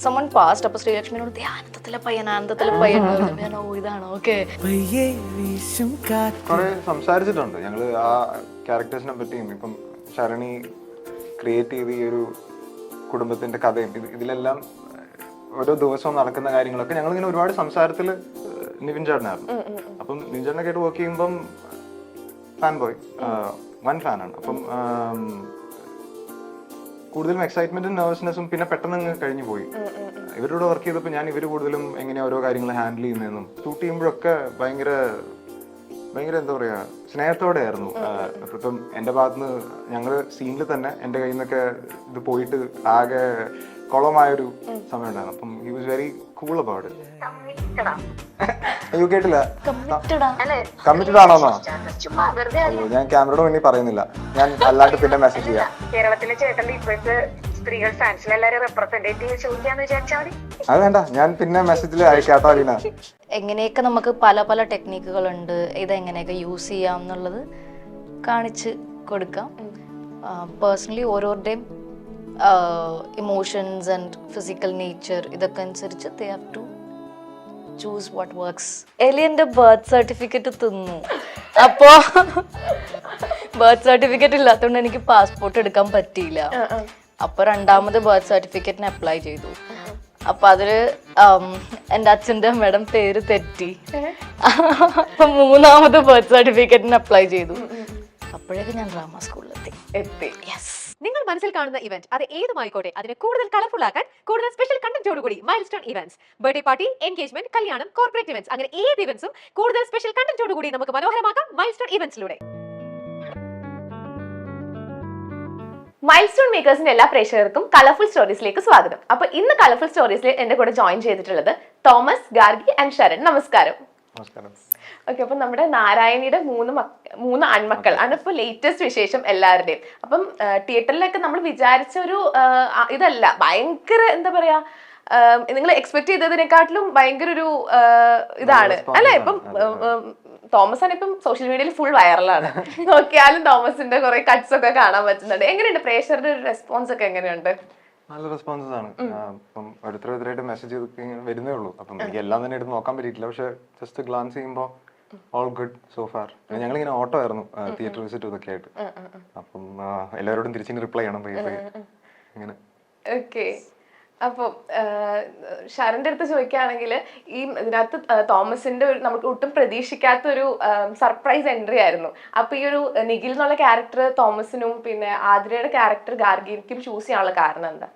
someone passed അപ്പൊ ശ്രീലക്ഷ്മിനോട് ആനന്ദത്തിലെ പയ്യൻ ഞാൻ ഓ ഇതാണ് ഓക്കെ. കുറെ സംസാരിച്ചിട്ടുണ്ട് ഞങ്ങള് ആ ക്യാരക്ടേഴ്സിനെ പറ്റിയും. ഇപ്പം ശരണി ക്രിയേറ്റ് ചെയ്ത് ഈ ഒരു കുടുംബത്തിന്റെ കഥയും ഇതിലെല്ലാം ഓരോ ദിവസവും നടക്കുന്ന കാര്യങ്ങളൊക്കെ ഞങ്ങളിങ്ങനെ ഒരുപാട് സംസാരത്തിൽ നിവിൻ ചേട്ടനായിരുന്നു. അപ്പം നിവിൻ ചേട്ടനൊക്കെ ആയിട്ട് വർക്ക് ചെയ്യുമ്പം ഫാൻ ബോയ് വൺ ഫാനാണ്. അപ്പം കൂടുതലും എക്സൈറ്റ്മെന്റും നെർവസ്നെസ്സും പിന്നെ പെട്ടെന്ന് അങ്ങ് കഴിഞ്ഞു പോയി. ഇവരോട് വർക്ക് ചെയ്തപ്പോൾ ഞാൻ ഇവർ കൂടുതലും എങ്ങനെയാ ഓരോ കാര്യങ്ങൾ ഹാൻഡിൽ ചെയ്യുന്നതെന്നും ഷൂട്ട് ചെയ്യുമ്പോഴൊക്കെ ഭയങ്കര എന്താ പറയാ സ്നേഹത്തോടെ ആയിരുന്നു. ഇപ്പം എൻ്റെ ഭാഗത്തുനിന്ന് ഞങ്ങള് സീനിൽ തന്നെ എൻ്റെ കയ്യിൽ നിന്നൊക്കെ ഇത് പോയിട്ട് ആകെ കുളമായൊരു സമയം ഉണ്ടായിരുന്നു. അപ്പം he was very cool about it. അയ്യോ കേട്ടില്ല. കമ്മിറ്റഡ് ആണോന്നോ? ഞാൻ ക്യാമറയുടെ മുന്നിൽ പറയുന്നില്ല, ഞാൻ അല്ലാണ്ട് പിന്നെ മെസ്സേജ് ചെയ്യാം. കേരളത്തിലെ ചേട്ടന്റെ ഇപ്പോഴത്തെ സ്ത്രീകൾ ഫാൻസിലെല്ലാരും റെപ്രസെന്റേറ്റീവ് ചോദിക്കാന്ന് വിചാരിച്ചാൽ മതി. അത് വേണ്ട, ഞാൻ പിന്നെ മെസ്സേജിൽ അയക്കാട്ടോ. അലീന, എങ്ങനെയൊക്കെ നമുക്ക് പല ടെക്നിക്കുകളുണ്ട്, ഇതെങ്ങനെയൊക്കെ യൂസ് ചെയ്യാം എന്നുള്ളത് കാണിച്ച് കൊടുക്കാം. പേഴ്സണലി ഓരോരുടെയും ഇമോഷൻസ് ആൻഡ് ഫിസിക്കൽ നേച്ചർ ഇതൊക്കെ അനുസരിച്ച് they have to choose what works. എലിയന്റെ ബർത്ത് സർട്ടിഫിക്കറ്റ് തിന്നു. അപ്പോ ബർത്ത് സർട്ടിഫിക്കറ്റ് ഇല്ലാത്തതുകൊണ്ട് എനിക്ക് പാസ്പോർട്ട് എടുക്കാൻ പറ്റിയില്ല. അപ്പൊ രണ്ടാമത് ബർത്ത് സർട്ടിഫിക്കറ്റിന് അപ്ലൈ ചെയ്തു. അപ്പൊ അതില് എൻ്റെ അച്ഛൻ്റെ അമ്മയുടെ പേര് തെറ്റി. അപ്പൊ മൂന്നാമത് ബർത്ത് സർട്ടിഫിക്കറ്റിന് അപ്ലൈ ചെയ്തു. അപ്പോഴേക്കും ഞാൻ ഡ്രാമ സ്കൂളിലെത്തി. യെസ്. നിങ്ങൾ മനസ്സിൽ കാണുന്ന ഇവന്റ് അത് ഏതുമായിക്കോട്ടെ, അതിനെ കൂടുതൽ കളർഫുൾ ആക്കാൻ കൂടുതൽ സ്പെഷ്യൽ കണ്ടന്റോടുകൂടി milestone events, birthday party, engagement, കല്യാണം, കോർപ്പറേറ്റ് ഇവന്റ്സ്, അങ്ങനെ ഏത് ഇവന്റ്സും കൂടുതൽ സ്പെഷ്യൽ കണ്ടന്റോടുകൂടി നമുക്ക് മനോഹരമാക്കാം മൈൽസ്റ്റോൺ ഇവന്റ്സിലൂടെ. മൈൽസ്റ്റോൺ മേക്കേഴ്സിന്റെ എല്ലാ പ്രേക്ഷകർക്കും കളർഫുൾ സ്റ്റോറീസിലേക്ക് സ്വാഗതം. അപ്പൊ ഇന്ന് കളർഫുൾ സ്റ്റോറീസിൽ എന്റെ കൂടെ ജോയിൻ ചെയ്തിട്ടുള്ളത് തോമസ്, ഗാർഗി ആൻഡ് ശരൺ. നമസ്കാരം. ഓക്കെ, അപ്പൊ നമ്മുടെ നാരായണിയുടെ മൂന്ന് ആൺമക്കൾ ആണ് ഇപ്പൊ ലേറ്റസ്റ്റ് വിശേഷം എല്ലാവരുടെയും. അപ്പം തിയേറ്ററിലൊക്കെ നമ്മൾ വിചാരിച്ച ഒരു ഇതല്ല, ഭയങ്കര എന്താ പറയാ, നിങ്ങൾ എക്സ്പെക്ട് ചെയ്തതിനെക്കാട്ടിലും ഭയങ്കര ഒരു ഇതാണ് അല്ലെ. ഇപ്പം തോമസ് ആണ് ഇപ്പം സോഷ്യൽ മീഡിയയിൽ ഫുൾ വൈറലാണ്. നോക്കിയാലും തോമസിന്റെ കുറെ കട്ട്സ് ഒക്കെ കാണാൻ പറ്റുന്നുണ്ട്. എങ്ങനെയുണ്ട് പ്രേക്ഷകരുടെ റെസ്പോൺസ് ഒക്കെ എങ്ങനെയുണ്ട്? നല്ല റെസ്പോൺസസ് ആണ്. അപ്പം ഓരോരുത്തരായിട്ട് മെസ്സേജ് ചെയ്ത് വരുന്നേ ഉള്ളൂ. അപ്പം എനിക്ക് എല്ലാം തന്നെ എടുത്ത് നോക്കാൻ പറ്റിയിട്ടില്ല. പക്ഷെ ജസ്റ്റ് ഗ്ലാൻസ് ചെയ്യുമ്പോൾ ഓൾ ഗുഡ് സോ ഫാർ. ഞങ്ങളിങ്ങനെ ഓട്ടോ ആയിരുന്നു തിയേറ്റർ വിസിറ്റ് ഇതൊക്കെ ആയിട്ട്. അപ്പം എല്ലാവരോടും തിരിച്ചിങ്ങനെ റിപ്ലൈ ചെയ്യണം ഇങ്ങനെ. ഓക്കെ, അപ്പൊ ഷാരന്റെ അടുത്ത് ചോദിക്കുകയാണെങ്കിൽ ഈ ഇതിനകത്ത് തോമസിന്റെ ഒരു നമുക്ക് ഒട്ടും പ്രതീക്ഷിക്കാത്ത ഒരു സർപ്രൈസ് എൻട്രി ആയിരുന്നു. അപ്പൊ ഈ ഒരു നിഖിൽ എന്നുള്ള ക്യാരക്ടർ തോമസിനും പിന്നെ ആതിരയുടെ ക്യാരക്ടർ ഗാർഗിക്കും ചൂസ് ചെയ്യാനുള്ള കാരണം എന്താ?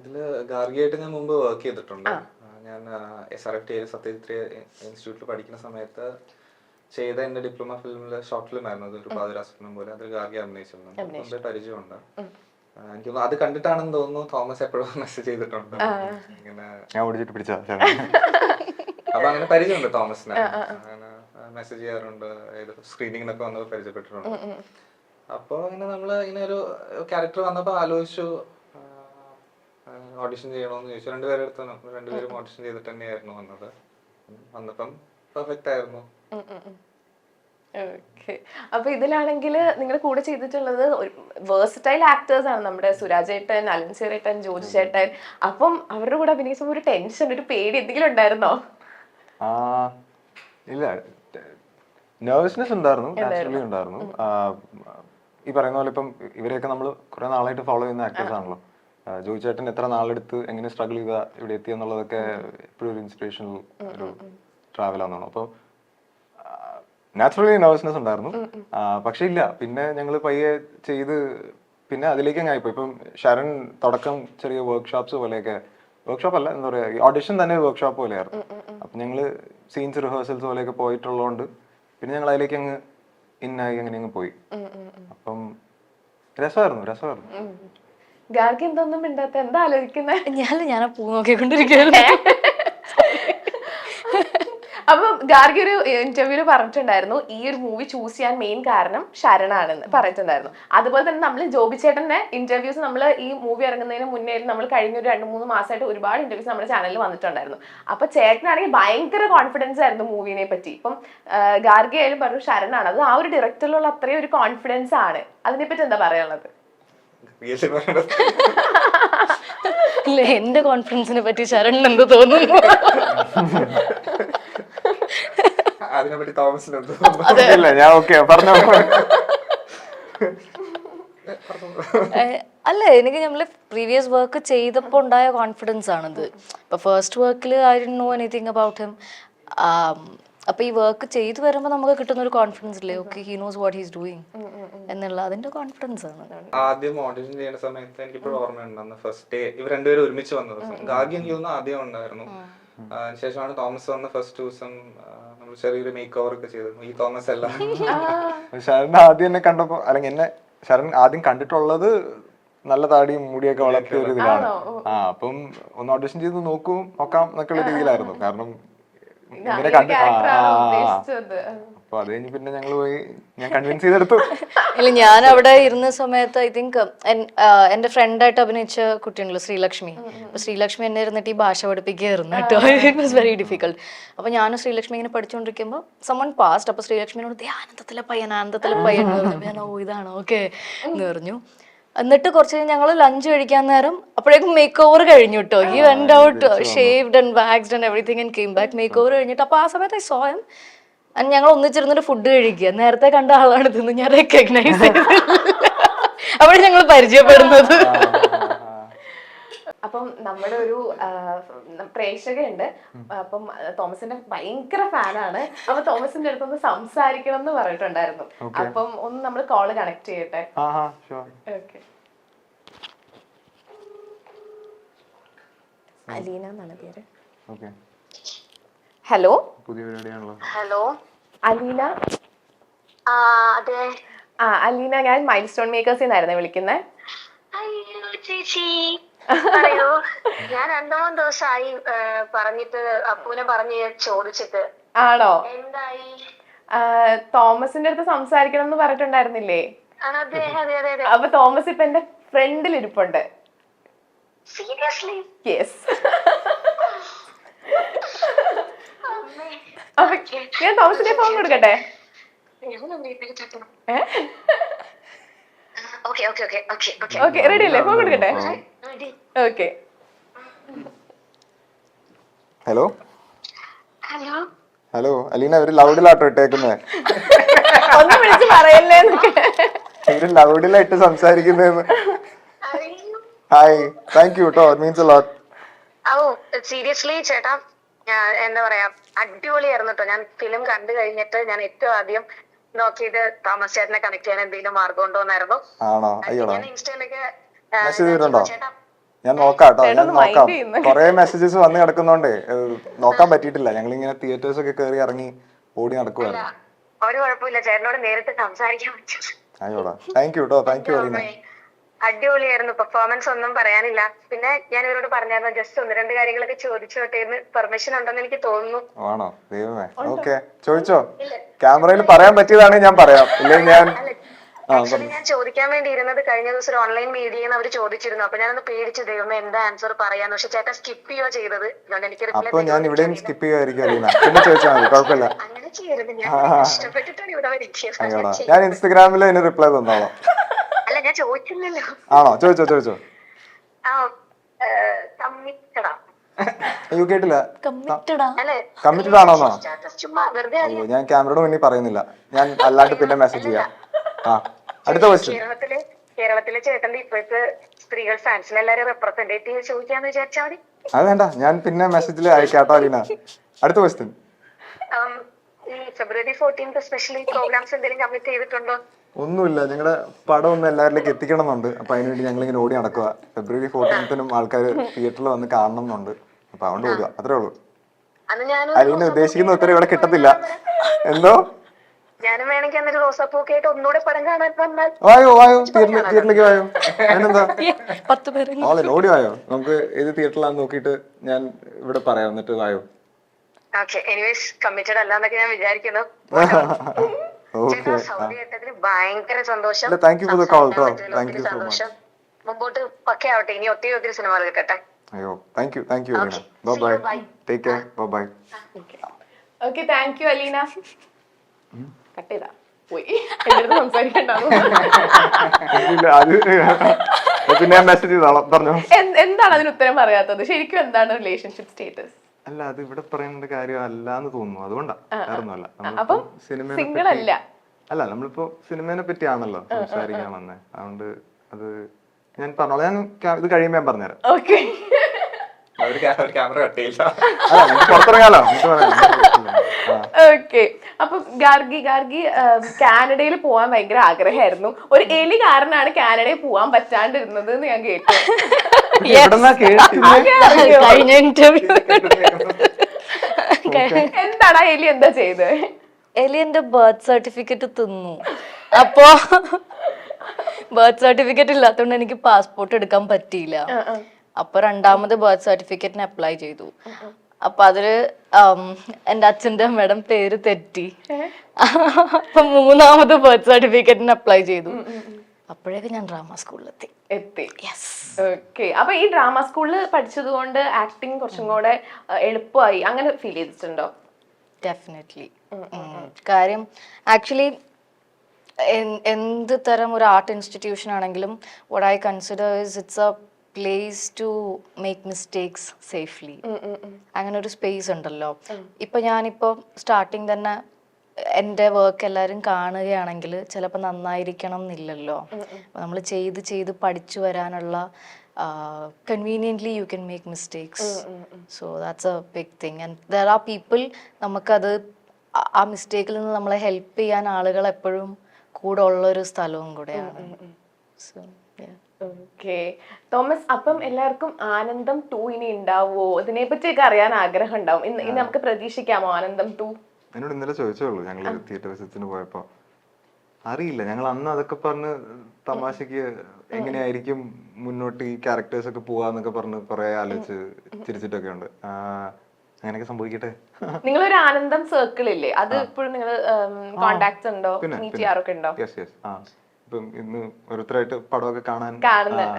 ഇതില് ഗാർഗിയായിട്ട് ഞാൻ മുമ്പ് വർക്ക് ചെയ്തിട്ടുണ്ട്. ഞാൻ SRFT സത്യജിത് ഇൻസ്റ്റിറ്റ്യൂട്ടിൽ പഠിക്കുന്ന സമയത്ത് ചെയ്ത എന്റെ ഡിപ്ലോമ ഫിലിമില് ഷോർട്ട് ഫിലിം ആയിരുന്നു, ഒരു പാതിരാസ്വപ്നം പോലെ. അതിൽ ഗാർഗി അഭിനയിച്ചിരുന്നു. പരിചയമുണ്ട്. എനിക്ക് അത് കണ്ടിട്ടാണെന്ന് തോന്നുന്നു തോമസ് എപ്പോഴും മെസ്സേജ് ചെയ്തിട്ടുണ്ട് ഇങ്ങനെ. അപ്പൊ അങ്ങനെ പരിചയമുണ്ട് തോമസിനെ. അങ്ങനെ മെസ്സേജ് ചെയ്യാറുണ്ട്, സ്ക്രീനിങ്ങിനൊക്കെ വന്നപ്പോൾ പരിചയപ്പെട്ടിട്ടുണ്ട്. അപ്പൊ ഇങ്ങനെ നമ്മള് ഇങ്ങനെ ഒരു ക്യാരക്ടർ വന്നപ്പോ ആലോചിച്ചു ഓഡിഷൻ ചെയ്യണോന്ന് ചോദിച്ചു. രണ്ടുപേരും ഓഡിഷൻ ചെയ്തിട്ട് തന്നെയായിരുന്നു വന്നത്. വന്നപ്പം പെർഫെക്റ്റ് ആയിരുന്നു. ഓക്കെ, അപ്പൊ ഇതിലാണെങ്കിൽ നിങ്ങൾ കൂടെ ചെയ്തിട്ടുള്ളത് വേഴ്സറ്റൈൽ ആക്ടേഴ്സ് ആണ്. നമ്മുടെ സുരാജ് ഏട്ടൻ, അലൻസിയർ ഏട്ടൻ, ജോജു ചേട്ടൻ. അപ്പം അവരുടെ കൂടെ അഭിനയിച്ചപ്പോൾ ഒരു ടെൻഷൻ, ഒരു പേടി എന്തെങ്കിലും ഉണ്ടായിരുന്നോ? ഇല്ല, നെർവസ്നെസ് ഉണ്ടായിരുന്നു, നാച്ചുറലി ഉണ്ടായിരുന്നു. ഈ പറയുന്ന പോലെ ഇപ്പം ഇവരെയൊക്കെ നമ്മൾ കുറെ നാളായിട്ട് ഫോളോ ചെയ്യുന്ന ആക്ടേഴ്സ് ആണല്ലോ. ജോജു ചേട്ടൻ എത്ര നാളെടുത്ത് എങ്ങനെ സ്ട്രഗിൾ ചെയ്താ ഇവിടെ എത്തി എന്നുള്ളതൊക്കെ എപ്പോഴും ഒരു ഇൻസ്പിറേഷണൽ ഒരു ട്രാവലാണെന്നാണ്. അപ്പോൾ നാച്ചുറലി നെർവസ്നെസ് ഉണ്ടായിരുന്നു. പക്ഷെ ഇല്ല, പിന്നെ ഞങ്ങൾ പയ്യെ ചെയ്ത് പിന്നെ അതിലേക്ക് അങ്ങ് ആയിപ്പോയി. ഇപ്പം ശരൺ തുടക്കം ചെറിയ വർക്ക്ഷോപ്സ് പോലെയൊക്കെ, വർക്ക്ഷോപ്പ് അല്ല എന്താ പറയുക, ഓഡിഷൻ തന്നെ വർക്ക്ഷോപ്പ് പോലെയായിരുന്നു. അപ്പം ഞങ്ങൾ സീൻസ് റിഹേഴ്സൽസ് പോലെയൊക്കെ പോയിട്ടുള്ളതുകൊണ്ട് പിന്നെ ഞങ്ങൾ അതിലേക്ക് അങ്ങ് ഇന്നായി അങ്ങനെ അങ്ങ് പോയി. അപ്പം രസമായിരുന്നു. ഗാർഗി എന്തൊന്നും മിണ്ടാത്ത, എന്താ ആലോചിക്കുന്നത്? ഞാൻ പൂ നോക്കിക്കൊണ്ടിരിക്കുകയാണ്. അപ്പം ഗാർഗി ഒരു ഇന്റർവ്യൂല് പറഞ്ഞിട്ടുണ്ടായിരുന്നു ഈ ഒരു മൂവി ചൂസ് ചെയ്യാൻ മെയിൻ കാരണം ശരണാണെന്ന് പറഞ്ഞിട്ടുണ്ടായിരുന്നു. അതുപോലെ തന്നെ നമ്മൾ ജോബി ചേട്ടന്റെ ഇന്റർവ്യൂസ് നമ്മൾ ഈ മൂവി ഇറങ്ങുന്നതിന് മുന്നേ നമ്മൾ കഴിഞ്ഞ ഒരു 2-3 മാസമായിട്ട് ഒരുപാട് ഇന്റർവ്യൂസ് നമ്മുടെ ചാനലിൽ വന്നിട്ടുണ്ടായിരുന്നു. അപ്പൊ ചേട്ടനാണെങ്കിൽ ഭയങ്കര കോൺഫിഡൻസ് ആയിരുന്നു മൂവിനെ പറ്റി. ഇപ്പം ഗാർഗി ആയാലും പറഞ്ഞു ശരണാണ്, അത് ആ ഒരു ഡയറക്ടറിലുള്ള അത്രയും ഒരു കോൺഫിഡൻസ് ആണ്. അതിനെപ്പറ്റി എന്താ പറയാനുള്ളത്? അല്ലേ എന്റെ കോൺഫിഡൻസിനെ പറ്റി ശരൺ എന്ത് തോന്നുന്നു? അതിനെപ്പറ്റി തോമസിന് എന്ത് ഇല്ല ഞാൻ ഓക്കെ പറഞ്ഞോ. അല്ല എനിക്ക് നമ്മള് പ്രീവിയസ് വർക്ക് ചെയ്തപ്പോൾ ഉണ്ടായ കോൺഫിഡൻസ് ആണിത്. ഇപ്പൊ ഫസ്റ്റ് വർക്കിൽ I didn't know anything about him. അപ്പൊ ഈ വർക്ക് ചെയ്തു വരുമ്പോൾ നമുക്ക് കിട്ടുന്ന ഒരു കോൺഫിഡൻസ് ഇല്ലേ, okay he knows what he's doing എന്നുള്ള അതിന്റെ കോൺഫിഡൻസ് ആണ്. ആദ്യം ഓഡിഷൻ ചെയ്യുന്ന സമയത്ത് എനിക്കിപ്പോഴും ഓർമ്മയുണ്ട്, അന്ന് ഫസ്റ്റ് ഡേ ഇവർ രണ്ടുപേരും ഒരുമിച്ച് വന്ന ദിവസം. ഗാർഗി എനിക്ക് തോന്നുന്നു ആദ്യം ഉണ്ടായിരുന്നു. അതിനുശേഷമാണ് തോമസ് വന്ന ഫസ്റ്റ് ദിവസം നമ്മൾ ചെറിയൊരു മേക്ക് ഓവർ ഒക്കെ ചെയ്തിരുന്നു. ഈ തോമസ് അല്ല. ശരൺ ആദ്യം എന്നെ കണ്ടപ്പോ, അല്ലെങ്കിൽ എന്നെ ശരൺ ആദ്യം കണ്ടിട്ടുള്ളത് നല്ല താടിയും മുടിയൊക്കെ വളർത്തിയ ഒരു ഇതിലാണ്. അപ്പം ഒന്ന് ഓഡിഷൻ ചെയ്ത് നോക്കാം എന്നൊക്കെയുള്ള രീതിയിലായിരുന്നു. കാരണം ഇങ്ങനെ കണ്ടു. അപ്പൊ അത് കഴിഞ്ഞ് പിന്നെ ഞങ്ങൾ പോയി, ഞാൻ കൺവിൻസ് ചെയ്തെടുത്തു. ഇല്ല ഞാൻ അവിടെ ഇരുന്ന സമയത്ത് ഐ തിങ്ക് എന്റെ ഫ്രണ്ടായിട്ട് അഭിനയിച്ച കുട്ടിയുണ്ടല്ലോ ശ്രീലക്ഷ്മി. അപ്പൊ ശ്രീലക്ഷ്മി എന്നെ ഇരുന്നിട്ട് ഈ ഭാഷ പഠിപ്പിക്കുകയായിരുന്നു കേട്ടോ. It was very difficult. അപ്പൊ ഞാനും ശ്രീലക്ഷ്മി ഇങ്ങനെ പഠിച്ചുകൊണ്ടിരിക്കുമ്പോൾ സമൺ പാസ്റ്റ്. അപ്പൊ ശ്രീലക്ഷ്മിനോട് ആനന്ദത്തിലെ പയ്യൻ പറഞ്ഞു. ഓ ഇതാണോ ഓക്കെ എന്ന് പറഞ്ഞു. എന്നിട്ട് കുറച്ച് കഴിഞ്ഞ് ഞങ്ങൾ ലഞ്ച് കഴിക്കാൻ നേരം അപ്പോഴേക്കും മേക്ക് ഓവർ കഴിഞ്ഞു കേട്ടോ. He went out shaved and waxed and everything and came back make over കഴിഞ്ഞിട്ട്. അപ്പൊ ആ സമയത്ത് ഐ സോ ഹിം ആൻഡ് ഞങ്ങൾ ഒന്നിച്ചിരുന്നൊരു ഫുഡ് കഴിക്കുക. നേരത്തെ കണ്ട ആളാണ് ഇതെന്ന് ഞാൻ റെക്കഗ്നൈസ് ചെയ്തു. അവിടെ ഞങ്ങൾ പരിചയപ്പെടുന്നത്. അപ്പം നമ്മുടെ ഒരു പ്രേക്ഷകയുണ്ട്. അപ്പം തോമസിന്റെ ഭയങ്കര ഫാനാണ്. അപ്പൊ തോമസിന്റെ അടുത്തൊന്ന് സംസാരിക്കണം എന്ന് പറഞ്ഞിട്ടുണ്ടായിരുന്നു. അപ്പം ഒന്ന് നമ്മൾ കോള് കണക്ട് ചെയ്യട്ടെ. ഓക്കെ. അലീന എന്നാണ് പേര്. ഹലോ. പുതിയ പരിപാടിയാണല്ലോ. ഹലോ അലീന. അതെ. അലീന, ഞാൻ മൈൽ സ്റ്റോൺ മേക്കേഴ്സിൽ നിന്നായിരുന്നു വിളിക്കുന്നത്. അയ്യോ ചേച്ചി പറയൂ. ഞാൻ 2-3 ദിവസമായി പറഞ്ഞിട്ട് അപ്പൂനെ പറഞ്ഞ് ചോദിച്ചിട്ട്. ആണോ? എന്തായി? തോമസിന്റെ അടുത്ത് സംസാരിക്കണം എന്ന് പറഞ്ഞിട്ടുണ്ടായിരുന്നില്ലേ? അതെ അതെ അതെ അതെ. അപ്പൊ തോമസ് ഇപ്പൊ എന്റെ ഫ്രണ്ടിൽ ഇരിപ്പുണ്ട്. സീരിയസ്ലി? യെസ്. അപ്പൊ ഞാൻ തോമസിന്റെ ഫോൺ കൊടുക്കട്ടെ? ഓക്കെ റെഡി അല്ലേ? ഫോൺ കൊടുക്കട്ടെ? Okay. Hello hello hello Aleena, ഒരു ലൗഡിലാട്ടോ ഇട്ടേക്കുന്നത്. ഒന്ന് വിളിച്ച് പറയല്ലേ? ഒരു ലൗഡിലായിട്ട് സംസാരിക്കുന്നതെന്ന്. ഹായ്, താങ്ക് യു കേട്ടോ, it means a lot. Seriously ചേട്ടാ, എന്താ പറയാ, അടിപൊളിയായിരുന്നു കേട്ടോ. ഞാൻ ഫിലിം കണ്ടു കഴിഞ്ഞിട്ട് ഞാൻ ഏറ്റവും ആദ്യം നോക്കിയത് തോമസ് ചേട്ടനെ കണക്ട് ചെയ്യാൻ എന്തെങ്കിലും മാർഗം ഉണ്ടോന്നായിരുന്നു. ആണോ? അയ്യോടാ, ഞാൻ ഇൻസ്റ്റയിലൊക്കെ മെസ്സേജ് ചെയ്തിട്ടുണ്ടോ? ഞാൻ നോക്കാം കേട്ടോ, ഞാൻ നോക്കാം. കൊറേ മെസ്സേജസ് വന്ന് കിടക്കുന്നോണ്ടേ നോക്കാൻ പറ്റിയിട്ടില്ല. ഞങ്ങളിങ്ങനെ തിയേറ്റേഴ്സ് ഒക്കെ കയറി ഇറങ്ങി ഓടി നടക്കുവായിരുന്നു. ഒരു കുഴപ്പമില്ല, ചേട്ടനോട് നേരിട്ട് സംസാരിക്കാൻ പറ്റും. അയ്യോടാ, താങ്ക് യു കേട്ടോ, താങ്ക് യു അലീന. അടിപൊളിയായിരുന്നു, പെർഫോമൻസ് ഒന്നും പറയാനില്ല. പിന്നെ ഞാൻ ഇവരോട് പറഞ്ഞായിരുന്നു ജസ്റ്റ് 1-2 കാര്യങ്ങളൊക്കെ ചോദിച്ചോട്ടെ, പെർമിഷൻ ഉണ്ടെന്ന് എനിക്ക് തോന്നുന്നു. ആണോ? ദൈവമേ, ഓക്കെ ചോദിച്ചോ. ക്യാമറയിൽ പറയാൻ പറ്റിയതാണെങ്കിൽ ഞാൻ പറയാം, ഇല്ലെങ്കിൽ ഞാൻ ആക്ച്വലി ഞാൻ ചോദിക്കാൻ വേണ്ടി ഇരുന്നത് കഴിഞ്ഞ ദിവസം ഒരു ഓൺലൈൻ മീഡിയയിൽ അവർ ചോദിച്ചിരുന്നു. അപ്പൊ ഞാനൊന്ന് പേടിച്ചു, ദൈവമേ എന്താ ആൻസർ പറയാന്ന്. പക്ഷെ ചേട്ടാ സ്കിപ്പ് ചെയ്യോ ചെയ്തത്, അതുകൊണ്ട് എനിക്ക് അപ്പൊ ഞാൻ ഇവിടെയും സ്കിപ്പ് ചെയ്യുമായിരിക്കും അലീന. പിന്നെ ചോദിച്ചാൽ മതി, കുഴപ്പമില്ല. അങ്ങനെ ചെയ്യരുത്, ഞാൻ ഇഷ്ടപ്പെട്ടിട്ടാണ് ഇവിടെ അയ്യോടാ, ഞാൻ ഇൻസ്റ്റഗ്രാമിൽ അതിന് റിപ്ലൈ തന്നോളാം. അല്ല ഞാൻ ചോദിച്ചില്ലല്ലോ. ആണോ? ചോദിച്ചോ. കമ്മിറ്റഡാ? അയ്യോ കേട്ടില്ല. അല്ലെ കമ്മിറ്റഡ് ആണോന്നോ? ചുമ്മാ വെറുതെ. അയ്യോ, ഞാൻ ക്യാമറയുടെ മുന്നിൽ പറയുന്നില്ല, ഞാൻ അല്ലാണ്ട് പിന്നെ മെസ്സേജ് ചെയ്യാം. അടുത്ത ക്വസ്റ്റ്യൻ. കേരളത്തിലെ ചേട്ടന്റെ ഇപ്പോഴത്തെ സ്ത്രീകൾ ഫാൻസിനെ എല്ലാരും റെപ്രസെന്റേറ്റീവ് ചോദിക്കാന്ന് വിചാരിച്ചാൽ മതി. അത് വേണ്ട, ഞാൻ പിന്നെ മെസ്സേജിൽ അയക്കാട്ടോ അലീന. അടുത്ത ക്വസ്റ്റ്യൻ. ഈ ഫെബ്രുവരി 14 സ്പെഷ്യലി പ്രോഗ്രാംസ് എന്തെങ്കിലും കമ്മിറ്റ് ചെയ്തിട്ടുണ്ടോ? ഒന്നുമില്ല, ഞങ്ങളുടെ പടം ഒന്ന് എല്ലാവരിലേക്ക് എത്തിക്കണം എന്നുണ്ട്. അപ്പൊ അതിനുവേണ്ടി ഞങ്ങൾ ഇങ്ങനെ ഓടി നടക്കുക. ഫെബ്രുവരി 14 ആൾക്കാർ തിയേറ്ററിൽ വന്ന് കാണണം എന്നുണ്ട്. അപ്പൊ അതുകൊണ്ട് ഓടുക, അത്രേ ഉള്ളൂ. അലീന ഉദ്ദേശിക്കുന്ന ഉത്തരം ഇവിടെ കിട്ടത്തില്ല. എന്തോ ഞാനും വേണമെങ്കിൽ അന്നൊരു റോസാപ്പൂക്കെ ആയിട്ട് ഒന്നുകൂടെ പടം കാണാൻ വന്നാൽ. വായോ തിയേറ്ററിലേക്ക് വായോ. അതിനെന്താ, 10 പേര് ഓടി വായോ. നമുക്ക് ഏത് തിയേറ്ററിലാന്ന് നോക്കിയിട്ട് ഞാൻ ഇവിടെ പറയാം, എന്നിട്ട് വായോ. ഓക്കെ, എനിവേസ് കമ്മിറ്റഡ് അല്ലാന്നൊക്കെ ഞാൻ വിചാരിക്കുന്നു. സൗദി കേട്ടതിന് ഭയങ്കര സന്തോഷം. Thank you for the call ട്ടോ. Thank you so much. മുമ്പോട്ട് പക്കയാവട്ടെ, ഇനി ഒത്തിരി സിനിമകൾ കിട്ടട്ടെ. അയ്യോ, thank you Aleena. Bye, take care, bye. Okay, thank you Aleena. Cut ചെയ്താ പോയി, സംസാരിക്കണ്ടാവും. പിന്നെ ഞാൻ മെസ്സേജ് ചെയ്തോളാം, പറഞ്ഞോ. എന്താണ് അതിന് ഉത്തരം പറയാത്തത്? ശരിക്കും എന്താണ് റിലേഷൻഷിപ്പ് സ്റ്റേറ്റസ്? അല്ല, അത് ഇവിടെ പറയേണ്ട കാര്യം അല്ലാന്ന് തോന്നുന്നു, അതുകൊണ്ടാ. വേറൊന്നുമല്ല. അപ്പം സിനിമയെ സിംഗിൾ അല്ല. അല്ല, നമ്മളിപ്പോ സിനിമേനെ പറ്റിയാണല്ലോ സംസാരിക്കാൻ വന്നേ. അതുകൊണ്ട് അത് ഞാൻ പറഞ്ഞോളാം. ഞാൻ ഇത് കഴിയുമ്പോ ഞാൻ പറഞ്ഞുതരാം. ഓക്കെ. ക്യാമറ കട്ട് ചെയ്യില്ല. അല്ല, നമുക്ക് പുറത്തിറങ്ങാലോ. ഓക്കെ. അപ്പൊ ഗാർഗി കാനഡയിൽ പോവാൻ ഭയങ്കര ആഗ്രഹമായിരുന്നു. ഒരു എലി കാരണമാണ് കാനഡയിൽ പോവാൻ പറ്റാണ്ടിരുന്നത് എന്ന് ഞാൻ കേട്ടു. കഴിഞ്ഞ ഇന്റർവ്യൂ എന്താണ് ആ എലി എന്താ ചെയ്തത്? എലി എന്റെ ബർത്ത് സർട്ടിഫിക്കറ്റ് തിന്നു. അപ്പോ ബർത്ത് സർട്ടിഫിക്കറ്റ് ഇല്ലാത്തതുകൊണ്ട് എനിക്ക് പാസ്പോർട്ട് എടുക്കാൻ പറ്റിയില്ല. അപ്പൊ രണ്ടാമത് ബർത്ത് സർട്ടിഫിക്കറ്റിന് അപ്ലൈ ചെയ്തു. അപ്പൊ അതില് എന്റെ അച്ഛന്റെ അമ്മയുടെ പേര് തെറ്റി. അപ്പൊ മൂന്നാമത് ബർത്ത് സർട്ടിഫിക്കറ്റിന് അപ്ലൈ ചെയ്തു. അപ്പോഴേക്കും ഞാൻ ഡ്രാമ സ്കൂളിലെത്തി. ഓക്കെ. അപ്പൊ ഈ ഡ്രാമ സ്കൂളിൽ പഠിച്ചത് കൊണ്ട് ആക്ടിങ് കുറച്ചും കൂടെ എളുപ്പമായി അങ്ങനെ ഫീൽ ചെയ്തിട്ടുണ്ടോ? ഡെഫിനറ്റ്ലി. കാര്യം ആക്ച്വലി എന്ത് തരം ഒരു ആർട്ട് ഇൻസ്റ്റിറ്റ്യൂഷൻ ആണെങ്കിലും what I consider is it's a place to make mistakes safely. അങ്ങനെ ഒരു സ്പേസ് ഉണ്ടല്ലോ. ഇപ്പൊ ഞാനിപ്പോ സ്റ്റാർട്ടിങ് തന്നെ എൻ്റെ വർക്ക് എല്ലാവരും കാണുകയാണെങ്കിൽ ചിലപ്പോൾ നന്നായിരിക്കണം എന്നില്ലല്ലോ. നമ്മൾ ചെയ്ത് പഠിച്ചു വരാനുള്ള conveniently you can make mistakes. So that's a big thing and there are people നമുക്കത് ആ മിസ്റ്റേക്കിൽ നിന്ന് നമ്മളെ ഹെൽപ്പ് ചെയ്യാൻ ആളുകൾ എപ്പോഴും കൂടെ ഉള്ള ഒരു സ്ഥലവും കൂടെയാണ്. സോ ഓക്കെ തോമസ്, അപ്പം എല്ലാവർക്കും ആനന്ദം 2 ഇനി ഉണ്ടാവോ? ഇതിനെ പറ്റിയൊക്കെ അറിയാൻ ആഗ്രഹം ഉണ്ടാവും. ഇനി നമുക്ക് പ്രതീക്ഷിക്കാമോ ആനന്ദം 2? എന്നോട് ഇന്നലെ ചോദിച്ചോളൂ. ഞങ്ങൾ തിയേറ്റർ വിസിറ്റിന് പോയപ്പോ അറിയില്ല. ഞങ്ങൾ അന്ന് അതൊക്കെ പറഞ്ഞ് തമാശക്ക് എങ്ങനെയായിരിക്കും മുന്നോട്ട് ഈ ക്യാരക്ടേഴ്സ് ഒക്കെ പോവാന്നൊക്കെ പറഞ്ഞ് കുറെ ആലോചിച്ച് ചിരിച്ചിട്ടൊക്കെ ഉണ്ട്. അങ്ങനെയൊക്കെ സംഭവിക്കട്ടെ. നിങ്ങളൊരു ആനന്ദം സർക്കിൾ ഇല്ലേ? അത് ഇപ്പോഴും നിങ്ങൾ കോണ്ടാക്ട്സ് ഉണ്ടോ? മീറ്റ് ചെയ്യാറൊക്കെ ഉണ്ടോ? ഇപ്പം ഇന്ന് ഓരോരുത്തരായിട്ട് പടമൊക്കെ കാണാൻ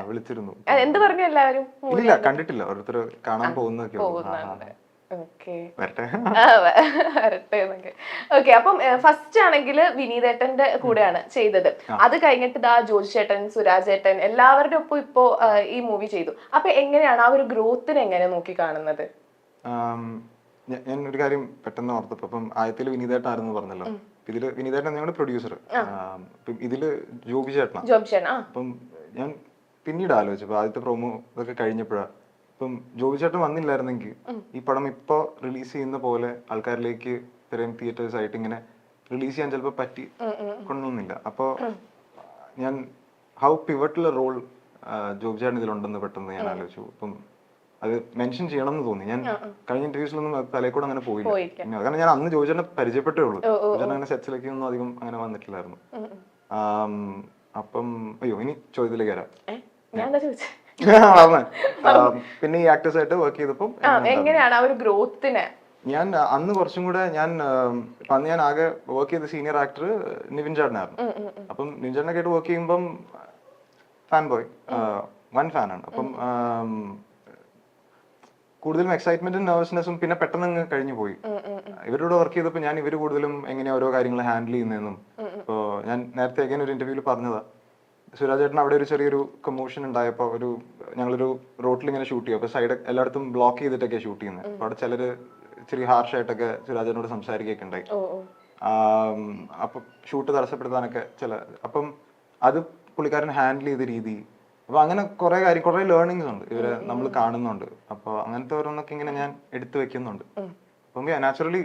വിളിച്ചിരുന്നു. എന്ത് പറഞ്ഞു എല്ലാവരും? ഇല്ല, കണ്ടിട്ടില്ല. ഓരോരുത്തർ കാണാൻ പോകുന്നൊക്കെ. ഓക്കെ. അപ്പം ഫസ്റ്റ് ആണെങ്കിൽ വിനീതേട്ടന്റെ കൂടെയാണ് ചെയ്തത്. അത് കഴിഞ്ഞിട്ട് ദാ ജോജി ചേട്ടൻ, സുരാജ് ചേട്ടൻ എല്ലാവരുടെ ഒപ്പം ഇപ്പോ ഈ മൂവി ചെയ്തു. അപ്പൊ എങ്ങനെയാണ് ആ ഒരു ഗ്രോത്തിനെ എങ്ങനെ നോക്കി കാണുന്നത്? ഞാൻ ഒരു കാര്യം പെട്ടെന്ന് ഓർത്തപ്പോ, ഇപ്പം ആദ്യത്തിൽ വിനീതേട്ടായിരുന്നു പറഞ്ഞല്ലോ. ഇതില് വിനീതേട്ടൻ ഞങ്ങളുടെ പ്രൊഡ്യൂസർ, ഇതില് ജോബി ചേട്ടനാ. അപ്പം ഞാൻ പിന്നീട് ആലോചിച്ചപ്പോ ആദ്യത്തെ പ്രൊമോ ഇതൊക്കെ കഴിഞ്ഞപ്പോഴാ ഇപ്പം ജോബി ചേട്ടൻ വന്നില്ലായിരുന്നെങ്കിൽ ഈ പടം ഇപ്പൊ റിലീസ് ചെയ്യുന്ന പോലെ ആൾക്കാരിലേക്ക് ഇത്രയും തിയേറ്റേഴ്സ് ആയിട്ട് ഇങ്ങനെ റിലീസ് ചെയ്യാൻ ചിലപ്പോൾ പറ്റി കൊണ്ടൊന്നുമില്ല. അപ്പോ ഞാൻ ഹൗ പിവട്ടൽ റോൾ ജോബി ചേട്ടൻ ഇതിലുണ്ടെന്ന് പെട്ടെന്ന് ഞാൻ ആലോചിച്ചു. അപ്പം അത് മെൻഷൻ ചെയ്യണം എന്ന് തോന്നി. ഞാൻ കഴിഞ്ഞ ഇന്റർവ്യൂസിലൊന്നും തലയിൽ അങ്ങനെ പോയില്ല. കാരണം ഞാൻ അന്ന് ജോജനെ പരിചയപ്പെട്ടേ ഉള്ളൂ. ജോജൻ അങ്ങനെ സെറ്റ്സിലേക്ക് ഒന്നും അധികം അങ്ങനെ വന്നിട്ടില്ലായിരുന്നു. അപ്പം ഇനി ചോദ്യത്തിലേക്ക് വരാം. പിന്നെ ഈ ആക്ടേഴ്സ് ആയിട്ട് വർക്ക് ചെയ്തപ്പോൾ എങ്ങനെയാണ് ആ ഒരു ഗ്രോത്തിനെ? ഞാൻ അന്ന് കുറച്ചും കൂടെ അന്ന് ഞാൻ ആകെ വർക്ക് ചെയ്ത സീനിയർ ആക്ടർ നിവിൻ ചേട്ടനായിരുന്നു. അപ്പം നിവിൻ ചേട്ടനൊക്കെ ആയിട്ട് വർക്ക് ചെയ്യുമ്പം ഫാൻ ബോയ്, വൻ ഫാനാണ്. അപ്പം കൂടുതലും എക്സൈറ്റ്മെന്റും നെർവസ്നെസ്സും പിന്നെ പെട്ടെന്ന് കഴിഞ്ഞു പോയി. ഇവരോട് വർക്ക് ചെയ്തപ്പോൾ ഞാൻ ഇവര് കൂടുതലും എങ്ങനെ ഓരോ കാര്യങ്ങൾ ഹാൻഡിൽ ചെയ്യുന്നതെന്നും. ഇപ്പോ ഞാൻ നേരത്തെ again ഒരു ഇന്റർവ്യൂവിൽ പറഞ്ഞതാ, സുരാജ് ചേട്ടൻ അവിടെ ഒരു ചെറിയൊരു കമോഷൻ ഉണ്ടായപ്പോ ഞങ്ങളൊരു റോട്ടിൽ ഇങ്ങനെ ഷൂട്ട് ചെയ്യും. അപ്പൊ സൈഡ് എല്ലായിടത്തും ബ്ലോക്ക് ചെയ്തിട്ടൊക്കെ ഷൂട്ട് ചെയ്യുന്നത്. അപ്പൊ അവിടെ ചിലര് ഇച്ചിരി ഹാർഷായിട്ടൊക്കെ സുരാജ് ചേട്ടനോട് സംസാരിക്കുകയൊക്കെ ഉണ്ടായി. അപ്പൊ ഷൂട്ട് തടസ്സപ്പെടുത്താനൊക്കെ അപ്പം അത് പുള്ളിക്കാരൻ ഹാൻഡിൽ ചെയ്ത രീതി, അപ്പൊ അങ്ങനെ കുറെ ലേണിങ്സ് ഉണ്ട് ഇവരെ നമ്മൾ കാണുന്നുണ്ട്. അപ്പൊ അങ്ങനത്തെ ഓരോന്നൊക്കെ ഇങ്ങനെ ഞാൻ എടുത്തു വെക്കുന്നുണ്ട്. അപ്പം നാച്ചുറലി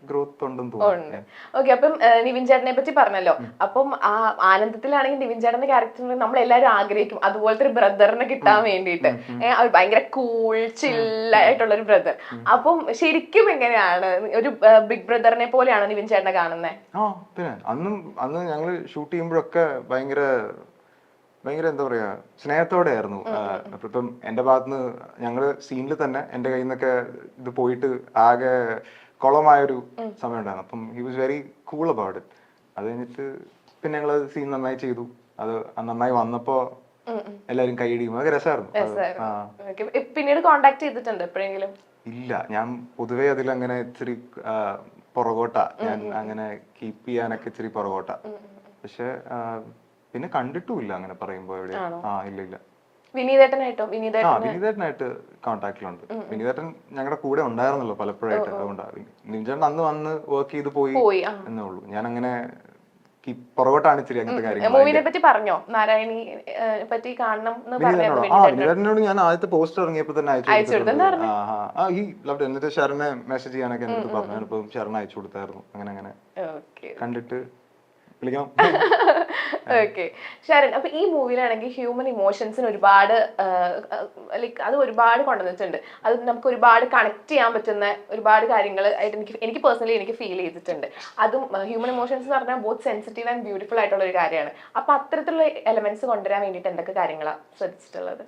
ഗ്രോത്ത് ഉണ്ടെന്ന് തോന്നുന്നു. ഓക്കെ. അപ്പം നിവിൻ ചേട്ടനെ പറ്റി പറഞ്ഞല്ലോ. അപ്പം ആ ആനന്ദത്തിലാണെങ്കിൽ നിവിൻ ചേട്ടന്റെ ക്യാരക്ടറിന് നമ്മൾ എല്ലാവരും ആഗ്രഹിക്കും അതുപോലത്തെ ഒരു ബ്രദറിനെ കിട്ടാൻ വേണ്ടിയിട്ട്. ഭയങ്കര കൂൾ ചില്ലായിട്ടുള്ള ഒരു ബ്രദർ. അപ്പം ശരിക്കും എങ്ങനെയാണ് ഒരു ബിഗ് ബ്രദറിനെ പോലെയാണ് നിവിൻ ചേട്ടനെ കാണുന്നത്? പിന്നെ അന്ന് ഞങ്ങൾ ഷൂട്ട് ചെയ്യുമ്പോഴൊക്കെ ഭയങ്കര എന്താ പറയാ സ്നേഹത്തോടെ ആയിരുന്നു. ഇപ്പം എന്റെ ഭാഗത്തുനിന്ന് ഞങ്ങള് സീനിൽ തന്നെ എന്റെ കയ്യിൽ നിന്നൊക്കെ ഇത് പോയിട്ട് ആകെ കുളമായൊരു സമയം ഉണ്ടായിരുന്നു. അപ്പം he was very cool about it. അത് കഴിഞ്ഞിട്ട് പിന്നെ ഞങ്ങള് സീൻ നന്നായി ചെയ്തു. അത് നന്നായി വന്നപ്പോ എല്ലാരും കൈയടിയും അതൊക്കെ രസമായിരുന്നു. പിന്നീട് കോണ്ടാക്ട് ചെയ്തിട്ടുണ്ട് എപ്പോഴെങ്കിലും? ഇല്ല, ഞാൻ പൊതുവേ അതിലങ്ങനെ ഇച്ചിരി പുറകോട്ടാ. ഞാൻ അങ്ങനെ കീപ്പ് ചെയ്യാനൊക്കെ ഇച്ചിരി പുറകോട്ടാ. പക്ഷെ പിന്നെ കണ്ടിട്ടുമില്ല അങ്ങനെ പറയുമ്പോ എവിടെ. ഇല്ല. വിനീതേട്ടനായിട്ടോ? വിനീതേട്ടനായിട്ട് കോൺടാക്റ്റിലുണ്ട്. വിനീതേട്ടൻ ഞങ്ങളുടെ കൂടെ ഉണ്ടായിരുന്നല്ലോ പലപ്പോഴായിട്ട്. അതുകൊണ്ടാണ് നിവിൻചേട്ടൻ അന്ന് വന്ന് വർക്ക് ചെയ്ത് പോയി എന്നേ ഉള്ളൂ. ഞാൻ അങ്ങനെ പുറകോട്ടാണ് ഇച്ചിരി അങ്ങനത്തെ കാര്യങ്ങൾ. മൂവിനെ പറ്റി പറഞ്ഞോ? നാരായണി പറ്റി കാണണം എന്ന് പറഞ്ഞോ? വിനീതേട്ടനോട് ഞാൻ ആദ്യത്തെ പോസ്റ്റർ ഇറങ്ങിയപ്പോ തന്നെ അയച്ചു കൊടുത്തു. ഈ ലവ്. എന്നിട്ട് ശരനെ മെസ്സേജ് ചെയ്യാനൊക്കെ എന്റെ അടുത്ത് പറഞ്ഞു. ഇപ്പം ശരൺ അയച്ചു കൊടുത്തായിരുന്നു. അങ്ങനെ കണ്ടിട്ട് വിളിക്കണം. ഓക്കെ ശരൺ, അപ്പൊ ഈ മൂവിയിലാണെങ്കിൽ ഹ്യൂമൻ ഇമോഷൻസിന് ഒരുപാട് ലൈക്ക് അത് ഒരുപാട് കൊണ്ടുവന്നിട്ടുണ്ട്. അത് നമുക്ക് ഒരുപാട് കണക്ട് ചെയ്യാൻ പറ്റുന്ന ഒരുപാട് കാര്യങ്ങൾ ആയിട്ട് എനിക്ക് പേഴ്സണലി എനിക്ക് ഫീൽ ചെയ്തിട്ടുണ്ട്. അതും ഹ്യൂമൻ ഇമോഷൻസ് എന്ന് പറഞ്ഞാൽ ബോത്ത് സെൻസിറ്റീവ് ആൻഡ് ബ്യൂട്ടിഫുൾ ആയിട്ടുള്ള ഒരു കാര്യമാണ്. അപ്പൊ അത്തരത്തിലുള്ള എലമെന്റ്സ് കൊണ്ടുവരാൻ വേണ്ടിയിട്ട് എന്തൊക്കെ കാര്യങ്ങളാണ് ശ്രദ്ധിച്ചിട്ടുള്ളത്?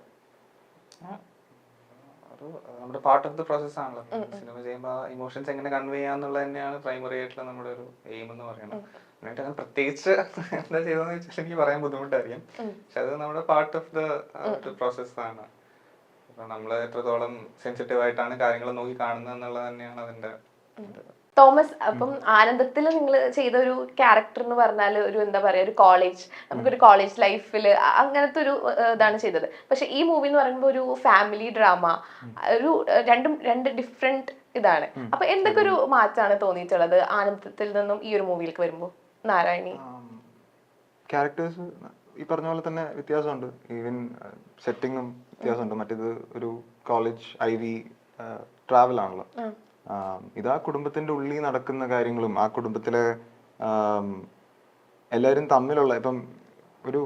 നമ്മുടെ പാർട്ട് ഓഫ് ദ പ്രോസസ് ആണല്ലോ സിനിമ ചെയ്യുമ്പോൾ. ഇമോഷൻസ് എങ്ങനെ കൺവേ ചെയ്യാന്നുള്ളത് തന്നെയാണ് പ്രൈമറി ആയിട്ടുള്ള നമ്മുടെ ഒരു എയിം എന്ന് പറയുന്നത്. എന്നിട്ട് അങ്ങനെ പ്രത്യേകിച്ച് എന്താ ചെയ്തതെന്ന് വെച്ചാൽ എനിക്ക് പറയാൻ ബുദ്ധിമുട്ടായിരിക്കും. പക്ഷെ അത് നമ്മുടെ പാർട്ട് ഓഫ് ദ പ്രോസസ് ആണ്. അപ്പൊ നമ്മൾ എത്രത്തോളം സെൻസിറ്റീവ് ആയിട്ടാണ് കാര്യങ്ങൾ നോക്കി കാണുന്നത് എന്നുള്ളത് തന്നെയാണ് അതിന്റെ. തോമസ്, അപ്പം ആനന്ദത്തിൽ നിങ്ങൾ ചെയ്ത ഒരു ക്യാരക്ടർ എന്ന് പറഞ്ഞാൽ ഒരു എന്താ പറയാ, ഒരു കോളേജ്, നമുക്കൊരു കോളേജ് ലൈഫിൽ അങ്ങനത്തെ ഒരു ഇതാണ് ചെയ്തത്. പക്ഷെ ഈ മൂവി എന്ന് പറയുമ്പോൾ ഒരു ഫാമിലി ഡ്രാമ, ഒരു രണ്ട് ഡിഫറെന്റ് ഇതാണ്. അപ്പൊ എന്തൊക്കെ ഒരു മാറ്റാണ് തോന്നിയിട്ടുള്ളത് ആനന്ദത്തിൽ നിന്നും ഈ ഒരു മൂവിയിലേക്ക് വരുമ്പോൾ? നാരായണി ക്യാരക്ടേഴ്സ് ഈ പറഞ്ഞ പോലെ തന്നെ വ്യത്യാസമുണ്ട്. ഈവൻ സെറ്റിങ്ങും വ്യത്യാസമുണ്ട്. മറ്റേത് ഒരു കോളേജ് IV ട്രാവൽ ആണല്ലോ. ഇതാ കുടുംബത്തിന്റെ ഉള്ളിൽ നടക്കുന്ന കാര്യങ്ങളും ആ കുടുംബത്തിലെ എല്ലാവരും തമ്മിലുള്ള ഇപ്പം ഒരു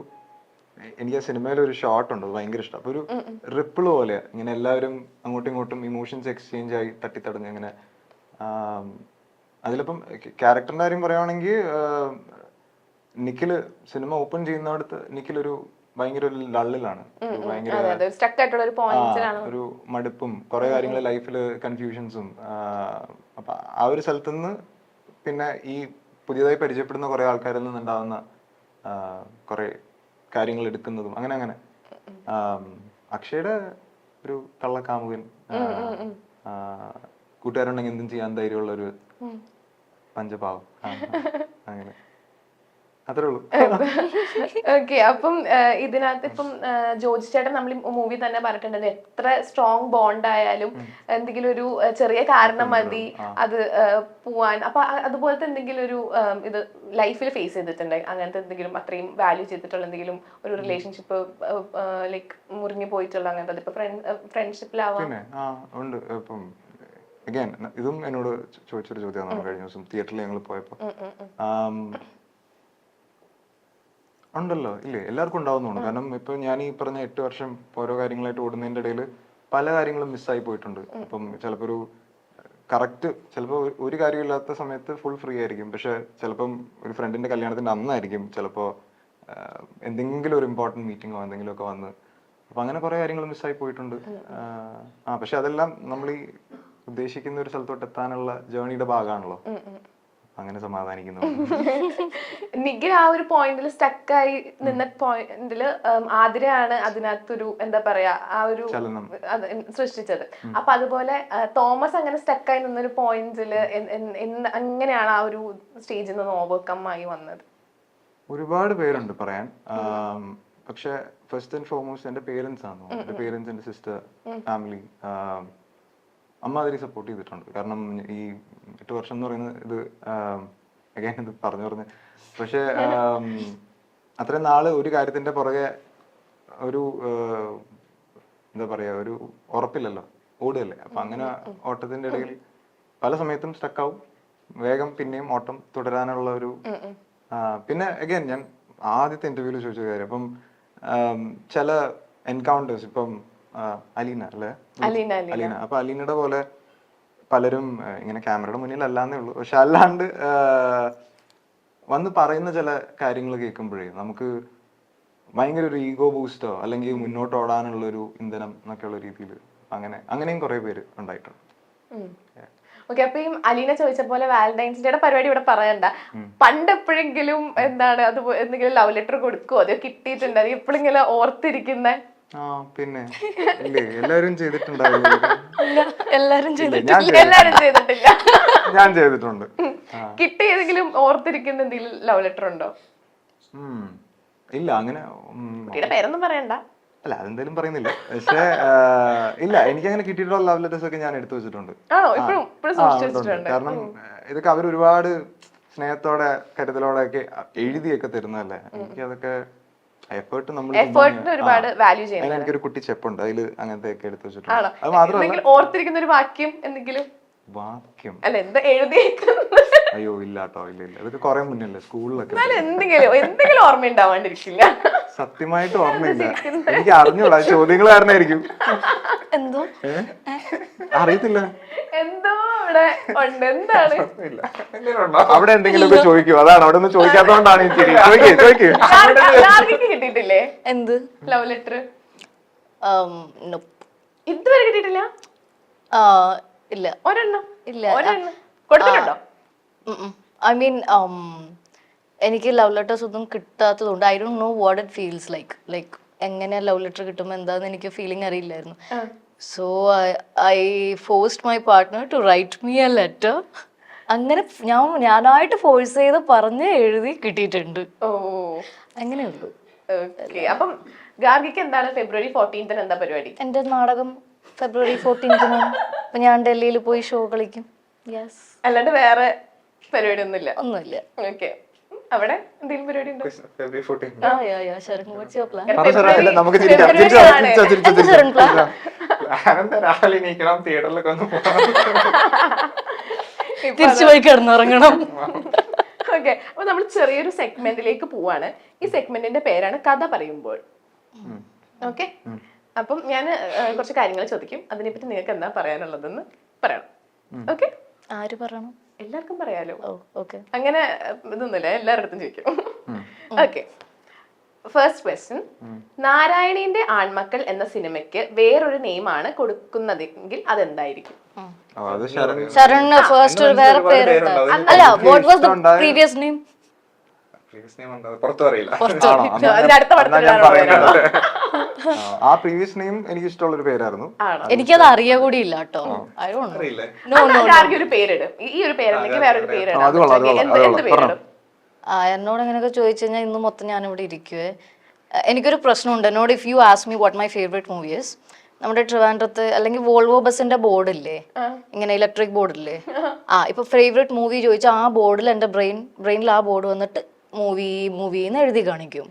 എനിക്ക് ആ സിനിമയിൽ ഒരു ഷോട്ട് ഉണ്ട്, അത് ഭയങ്കര ഇഷ്ടം. അപ്പൊ ഒരു റിപ്പിൾ പോലെ ഇങ്ങനെ എല്ലാവരും അങ്ങോട്ടും ഇങ്ങോട്ടും ഇമോഷൻസ് എക്സ്ചേഞ്ച് ആയി തട്ടിത്തടഞ്ഞ് അങ്ങനെ. അതിലിപ്പം ക്യാരക്ടറിന്റെ കാര്യം പറയുവാണെങ്കിൽ നിഖില് സിനിമ ഓപ്പൺ ചെയ്യുന്നിടത്ത് നിഖിലൊരു ഭയങ്കര ഒരു ലള്ളിലാണ്, ഭയങ്കര ഒരു മടുപ്പും കുറെ കാര്യങ്ങൾ ലൈഫില് കൺഫ്യൂഷൻസും. അപ്പൊ ആ ഒരു സ്ഥലത്തുനിന്ന് പിന്നെ ഈ പുതിയതായി പരിചയപ്പെടുന്ന കുറെ ആൾക്കാരിൽ നിന്നുണ്ടാവുന്ന കുറെ കാര്യങ്ങൾ എടുക്കുന്നതും അങ്ങനെ. അക്ഷയുടെ ഒരു കള്ളക്കാമുകൻ, കൂട്ടുകാരുണ്ടെങ്കിൽ എന്തും ചെയ്യാൻ ധൈര്യമുള്ള ഒരു പഞ്ചപാവം, അങ്ങനെ അത്രേ ഉള്ളൂ. ഓക്കെ, അപ്പം ഇതിനകത്ത് ഇപ്പം ജോജി ചേട്ടൻ നമ്മൾ മൂവി തന്നെ പറഞ്ഞിട്ടുണ്ട്, എത്ര സ്ട്രോങ് ബോണ്ട് ആയാലും എന്തെങ്കിലും ഒരു ചെറിയ കാരണം മതി അത് പോവാൻ. അപ്പൊ അതുപോലത്തെ എന്തെങ്കിലും ഒരു ഇത് ലൈഫിൽ ഫേസ് ചെയ്തിട്ടുണ്ട്? അങ്ങനത്തെ എന്തെങ്കിലും അത്രയും വാല്യൂ ചെയ്തിട്ടുള്ള എന്തെങ്കിലും ഒരു റിലേഷൻഷിപ്പ് ലൈക്ക് മുറിഞ്ഞു പോയിട്ടുള്ള അങ്ങനത്തെ? ഇപ്പൊ ഫ്രണ്ട്ഷിപ്പിലാവാം. പിന്നെ ഉണ്ട്. ഇപ്പം അഗൈൻ ഇതും എന്നോട് ചോദിച്ചൊരു ചോദ്യമാണ് കഴിഞ്ഞ ദിവസം തിയേറ്ററിൽ ഞങ്ങൾ പോയപ്പോ. ഉണ്ടല്ലോ, ഇല്ലേ, എല്ലാവർക്കും ഉണ്ടാവുന്നുണ്ട്. കാരണം ഇപ്പൊ ഞാൻ ഈ പറഞ്ഞ 8 വർഷം ഓരോ കാര്യങ്ങളായിട്ട് ഓടുന്നതിന്റെ ഇടയിൽ പല കാര്യങ്ങളും മിസ്സായി പോയിട്ടുണ്ട്. അപ്പം ചിലപ്പോ ഒരു കറക്റ്റ്, ചിലപ്പോൾ ഒരു കാര്യമില്ലാത്ത സമയത്ത് ഫുൾ ഫ്രീ ആയിരിക്കും. പക്ഷെ ചിലപ്പം ഒരു ഫ്രണ്ടിന്റെ കല്യാണത്തിന്റെ അന്നായിരിക്കും ചിലപ്പോ എന്തെങ്കിലും ഒരു ഇമ്പോർട്ടന്റ് മീറ്റിങ്ങോ എന്തെങ്കിലും ഒക്കെ വന്ന്. അപ്പൊ അങ്ങനെ കുറെ കാര്യങ്ങൾ മിസ്സായി പോയിട്ടുണ്ട്. പക്ഷെ അതെല്ലാം നമ്മൾ ഈ ഉദ്ദേശിക്കുന്ന ഒരു സ്ഥലത്തോട്ട് എത്താനുള്ള ജേർണിയുടെ ഭാഗമാണല്ലോ. അങ്ങനെ സമാധാനിക്കുന്നു. നിഖിൽ ആ ഒരു പോയിന്റിൽ സ്റ്റക്കായി നിന്ന പോയിന്റില് ആതിരയാണ് അതിനകത്തൊരു എന്താ പറയാ ആ ഒരു സൃഷ്ടിച്ചത്. അപ്പൊ അതുപോലെ തോമസ് അങ്ങനെ സ്റ്റക്കായി നിന്നൊരു പോയിന്റില് എങ്ങനെയാണ് ആ ഒരു സ്റ്റേജിൽ നിന്ന് ഓവർകം ആയി വന്നത്? ഒരുപാട് പേരുണ്ട് പറയാൻ. പക്ഷെ ഫസ്റ്റ് ആൻഡ് ഫോർമോസ്റ്റ് എന്റെ പേരൻസ് ആണ്. എന്റെ പേരൻസ്, എന്റെ സിസ്റ്റർ, ഫാമിലി അമ്മ അതിൽ സപ്പോർട്ട് ചെയ്തിട്ടുണ്ട്. കാരണം ഈ 8 വർഷം എന്ന് പറയുന്നത് ഇത് അഗൈൻ ഇത് പറഞ്ഞു പക്ഷെ അത്രയും നാള് ഒരു കാര്യത്തിന്റെ പുറകെ ഒരു എന്താ പറയാ ഒരു ഉറപ്പില്ലല്ലോ, ഓടുകയല്ലേ. അപ്പൊ അങ്ങനെ ഓട്ടത്തിന്റെ ഇടയിൽ പല സമയത്തും സ്റ്റക്കാവും, വേഗം പിന്നെയും ഓട്ടം തുടരാനുള്ള ഒരു പിന്നെ അഗൈൻ ഞാൻ ആദ്യത്തെ ഇന്റർവ്യൂല് ചോദിച്ച കാര്യം, അപ്പം ചില എൻകൗണ്ടേഴ്സ്, ഇപ്പം അലീന അല്ലേ, അലീന. അപ്പൊ അലീനയുടെ പോലെ പലരും ഇങ്ങനെ ക്യാമറയുടെ മുന്നിൽ അല്ലാന്നേ ഉള്ളൂ, പക്ഷെ അല്ലാണ്ട് വന്ന് പറയുന്ന ചില കാര്യങ്ങൾ കേൾക്കുമ്പോഴേ നമുക്ക് ഭയങ്കര ഒരു ഈഗോ ബൂസ്റ്റോ അല്ലെങ്കിൽ മുന്നോട്ട് ഓടാനുള്ള ഒരു ഇന്ധനം എന്നൊക്കെയുള്ള രീതിയിൽ അങ്ങനെയും കുറെ പേര് ഉണ്ടായിട്ടുണ്ട്. ഓക്കെ, അപ്പൊ ഈ അലീന ചോദിച്ച പോലെ വാലന്റൈൻസ് ഡേയുടെ പരിപാടി ഇവിടെ പറയണ്ട. പണ്ട് എപ്പോഴെങ്കിലും എന്താണ് അത് എന്തെങ്കിലും ലവ് ലെറ്റർ കൊടുക്കുവോ, അത് കിട്ടിയിട്ടുണ്ട്, അത് എപ്പോഴെങ്കിലും ഓർത്തിരിക്കുന്ന? പിന്നെ എല്ലാരും ചെയ്തിട്ടുണ്ടാവില്ല. എല്ലാരും ചെയ്തിട്ടില്ല, ഞാൻ ചെയ്തിട്ടുണ്ട്. കിട്ടിയതെങ്കിലും ഓർത്തിരിക്കുന്ന എന്തെങ്കിലും ലവ് ലെറ്റർ ഉണ്ടോ? ഇല്ല അങ്ങനെ കുട്ടിയുടെ പേരൊന്നും പറയണ്ട. അല്ല അതെന്തായാലും പറയുന്നില്ല. പക്ഷേ ഇല്ല, എനിക്ക് അങ്ങനെ കിട്ടിയിട്ടുള്ള ലവ് ലെറ്റേഴ്സ് ഒക്കെ ഞാൻ എടുത്തു വെച്ചിട്ടുണ്ട്. ആണോ? ഇപ്പോഴും സൂക്ഷിച്ചു ഉണ്ട്. വെച്ചിട്ടുണ്ട്. കാരണം ഇതൊക്കെ അവർ ഒരുപാട് സ്നേഹത്തോടെ കരുതലോടെ ഒക്കെ എഴുതിയൊക്കെ തരുന്നതല്ലേ. എനിക്ക് അതൊക്കെ എഫേർട്ട് നമ്മൾ എഫേർട്ടിന് ഒരുപാട് വാല്യൂ ചെയ്യുന്നത്. എനിക്കൊരു കുട്ടി ചെപ്പുണ്ട്, അതിൽ അങ്ങനത്തെ ഒക്കെ എടുത്തു വെച്ചിട്ടുണ്ട്. ആണോ? അത് മാത്രമല്ല എന്തെങ്കിലും ഓർത്തിരിക്കുന്ന ഒരു വാക്യം എന്തെങ്കിലും? വാക്യം അല്ല എന്താ എഴുതിയേക്കുന്നത്? അയ്യോ ഇല്ലാട്ടോ, ഇല്ല. ഇതൊക്കെ കുറെ മുന്നല്ലേ സ്കൂളിലൊക്കെ. എന്നാലും എന്തെങ്കിലും ഓർമ്മ ഉണ്ടാവാണ്ടിരിക്കില്ല. സത്യമായിട്ട് ഓർമ്മയില്ല, എനിക്ക് അറിഞ്ഞൂടാ. ചോദ്യങ്ങൾ കാരണമായിരിക്കും. എന്തോ അറിയത്തില്ല. എന്തോ ഇവിടെ ഉണ്ട്. എന്താണ്? അവിടെ എന്തെങ്കിലുമൊക്കെ ചോദിക്കും, അതാണ് അവിടെ ഒന്നും ചോദിക്കാത്തതുകൊണ്ടാണ് ഈ ചിരി. ചോദിക്കൂ. ഗാർഗിക്ക് കിട്ടിയിട്ടില്ലേ എന്ത് ലവ് ലെറ്റർ? nope. ഇതുവരെ കിട്ടിയിട്ടില്ല? ഇല്ല ഒരെണ്ണം ഇല്ല. കൊടുത്തിട്ടുണ്ടോ? ഐ മീൻ എനിക്ക് ലവ് ലെറ്റേഴ്സ് ഒന്നും കിട്ടാത്തതുകൊണ്ട് I don't know what it feels like എങ്ങനെ ലവ് ലെറ്റർ കിട്ടുമ്പോൾ എന്താന്ന് എനിക്ക് ഫീലിംഗ് അറിയില്ലായിരുന്നു. So I forced my partner to write me a letter. അങ്ങനെ ഞാനായിട്ട് ഫോഴ്സ് ചെയ്ത് പറഞ്ഞ് എഴുതി കിട്ടിയിട്ടുണ്ട്. ഓ അങ്ങനെയുള്ളൂ. ഓക്കെ. അപ്പം ഗാർഗിക്ക് എന്താണ് February 14th എന്താ പരിപാടി? എൻ്റെ നാടകം February 14th അപ്പൊ ഞാൻ ഡൽഹിയിൽ പോയി ഷോ കളിക്കും. യെസ്. അല്ലാണ്ട് വേറെ പരിപാടി ഒന്നുമില്ല? ഒന്നുമില്ല. ഓക്കെ. അവിടെ എന്തെങ്കിലും പരിപാടി ഉണ്ടോ? February 14. Sharan, what's your plan? നമുക്ക് എന്താ ശരൺ പ്ലാൻ? രാവിലെ എണീക്കണം, തിയേറ്ററിലൊക്കെ ഒന്ന് തിരിച്ചു പോയി കിടന്നുറങ്ങണം. ഓക്കെ. അപ്പൊ നമ്മൾ ചെറിയൊരു സെഗ്മെന്റിലേക്ക് പോവാണ്. ഈ സെഗ്മെന്റിന്റെ പേരാണ് കഥ പറയുമ്പോൾ. ഓക്കെ. അപ്പം ഞാൻ കുറച്ച് കാര്യങ്ങൾ ചോദിക്കും, അതിനെപ്പറ്റി നിങ്ങൾക്ക് എന്താ പറയാനുള്ളതെന്ന് പറയണം. ഓക്കെ? ആര് പറയണം? എല്ലാവർക്കും പറയാലോ. ഓക്കെ. അങ്ങനെ ഇതൊന്നുമില്ല, എല്ലാവരുടെ അടുത്തും ചോദിക്കും. ഓക്കെ. ഫസ്റ്റ് ക്വസ്റ്റ്യൻ, നാരായണീന്റെ ആൺമക്കൾ എന്ന സിനിമയ്ക്ക് വേറൊരു നെയിമാണ് കൊടുക്കുന്നതെങ്കിൽ അതെന്തായിരിക്കും? ശരൺ ഫസ്റ്റ് വേറെ പേരുണ്ടാവും. അല്ല, what was the previous name? പുറത്തു പറയില്ല. അതിനടുത്ത പടത്തിലാണ്. ആ പ്രീവിയസ് നെയിം എനിക്ക് ഇഷ്ടമുള്ള ഒരു പേരായിരുന്നു. എനിക്കത് അറിയാ കൂടി ഇല്ല കേട്ടോ. ഒരു പേരിടും. ഈ ഒരു പേരല്ലെങ്കിൽ വേറൊരു പേരിടും. എന്ത് പേരിടും? എന്നോട് അങ്ങനെയൊക്കെ ചോദിച്ചു കഴിഞ്ഞാൽ ഇന്ന് മൊത്തം ഞാനിവിടെ ഇരിക്കുവേ. എനിക്കൊരു പ്രശ്നമുണ്ട്. എന്നോട് if you ask me what my favourite movie is, നമ്മുടെ ട്രിവാൻഡ്രത്ത് അല്ലെങ്കിൽ വോൾവോ ബസിന്റെ ബോർഡില്ലേ, ഇങ്ങനെ ഇലക്ട്രിക് ബോർഡില്ലേ, ഇപ്പൊ ഫേവറേറ്റ് മൂവി ചോദിച്ചാൽ ആ ബോർഡിൽ എൻ്റെ ബ്രെയിനിൽ ആ ബോർഡ് വന്നിട്ട് മൂവിന്ന് എഴുതി കാണിക്കും.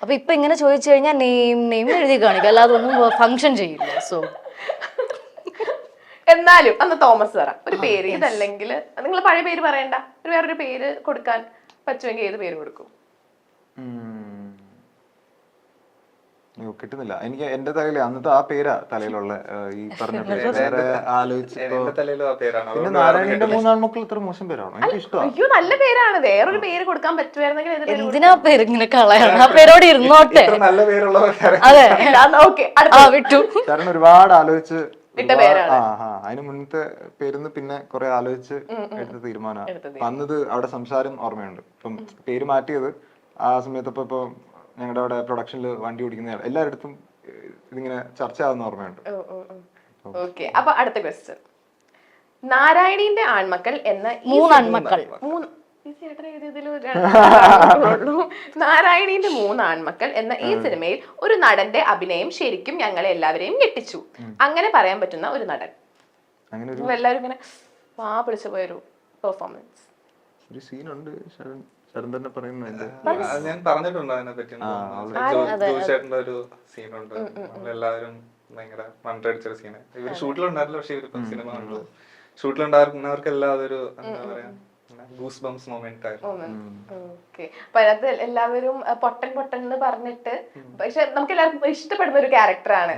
അപ്പൊ ഇപ്പൊ ഇങ്ങനെ ചോദിച്ചു കഴിഞ്ഞാൽ നെയിം എഴുതി കാണിക്കും, അല്ലാതെ ഒന്നും ഫങ്ഷൻ ചെയ്യില്ല. സോ എന്നാലും അന്ന് തോമസ് പറ ഒരു പേര്. ഇതല്ലെങ്കിൽ നിങ്ങൾ പഴയ പേര് പറയണ്ട, വേറൊരു പേര് കൊടുക്കാൻ പറ്റുമെങ്കിൽ ഏത് പേര് കൊടുക്കും? കിട്ടുന്നില്ല എനിക്ക്. എന്റെ തലയിൽ അന്നത്തെ ആ പേരാ തലയിലുള്ള ഈ പറഞ്ഞ പേര്. വേറെ ആലോചിച്ചപ്പോ പിന്നെ നാരായണന്റെ മൂന്നാൺമക്കൾ ഇത്ര മോശം പേരാണോ? എനിക്ക് ഇഷ്ടമാണ്. അയ്യോ നല്ല പേരാണ്. വേറൊരു പേര് കൊടുക്കാൻ പറ്റുമായിരുന്നെങ്കിൽ എന്തിനാ പേര് ഇങ്ങനെ കളയാണ്? ആ പേരോട് ഇരുന്നോട്ടെ. നല്ല പേരുള്ള അതെ. ഓക്കെ. വിട്ടു. കാരണം ഒരുപാട് ആലോചിച്ച് പേരാണ്. അതിന് മുന്നത്തെ പേരുന്ന് പിന്നെ കുറെ ആലോചിച്ച് എടുത്ത തീരുമാനമാണ്. അന്നത് അവിടെ സംസാരം ഓർമ്മയുണ്ട്. ഇപ്പം പേര് മാറ്റിയത് ആ സമയത്ത് ഇപ്പൊ ഞങ്ങളുടെ അവിടെ പ്രൊഡക്ഷനിൽ വണ്ടി ഓടിക്കുന്ന എല്ലായിടത്തും ഇതിങ്ങനെ ചർച്ച ആവുന്ന ഓർമ്മയുണ്ട്. ഓക്കെ. അപ്പൊ അടുത്ത ക്വസ്റ്റ്യൻ, നാരായണീന്റെ ആൺമക്കൾ എന്ന നാരായണീന്റെ മൂന്ന് ആൺമക്കൾ എന്ന ഈ സിനിമയിൽ ഒരു നടന്റെ അഭിനയം ശരിക്കും ഞങ്ങളെ എല്ലാവരെയും ഞെട്ടിച്ചു. അങ്ങനെ പറയാൻ പറ്റുന്ന ഒരു നടൻ. എല്ലാവരും ഇങ്ങനെ വാ പിടിച്ചു പോയൊരു പെർഫോമൻസ്. ഒരു സീനുണ്ട് ഞാൻ പറഞ്ഞിട്ടുണ്ട് അതിനെ പറ്റി. ജോയിച്ചേട്ടന്റെ ഒരു സീനുണ്ട്, എല്ലാവരും ഭയങ്കര മണ്ടടിച്ചൊരു സീന്. ഇവര് ഷൂട്ടിലുണ്ടായിരുന്നില്ല, പക്ഷെ ഇവര് സിനിമ കണ്ടു. ഷൂട്ടിലുണ്ടായിരുന്നവർക്ക് എല്ലാതൊരു എന്താ പറയാ ഗൂസ് ബംസ് മൊമെന്റ് ആയിരുന്നു. ഓക്കെ. അപ്പൊ അതിനകത്ത് എല്ലാവരും പൊട്ടൻ എന്ന് പറഞ്ഞിട്ട്, പക്ഷെ നമുക്ക് എല്ലാവർക്കും ഇഷ്ടപ്പെടുന്ന ഒരു ക്യാരക്ടറാണ്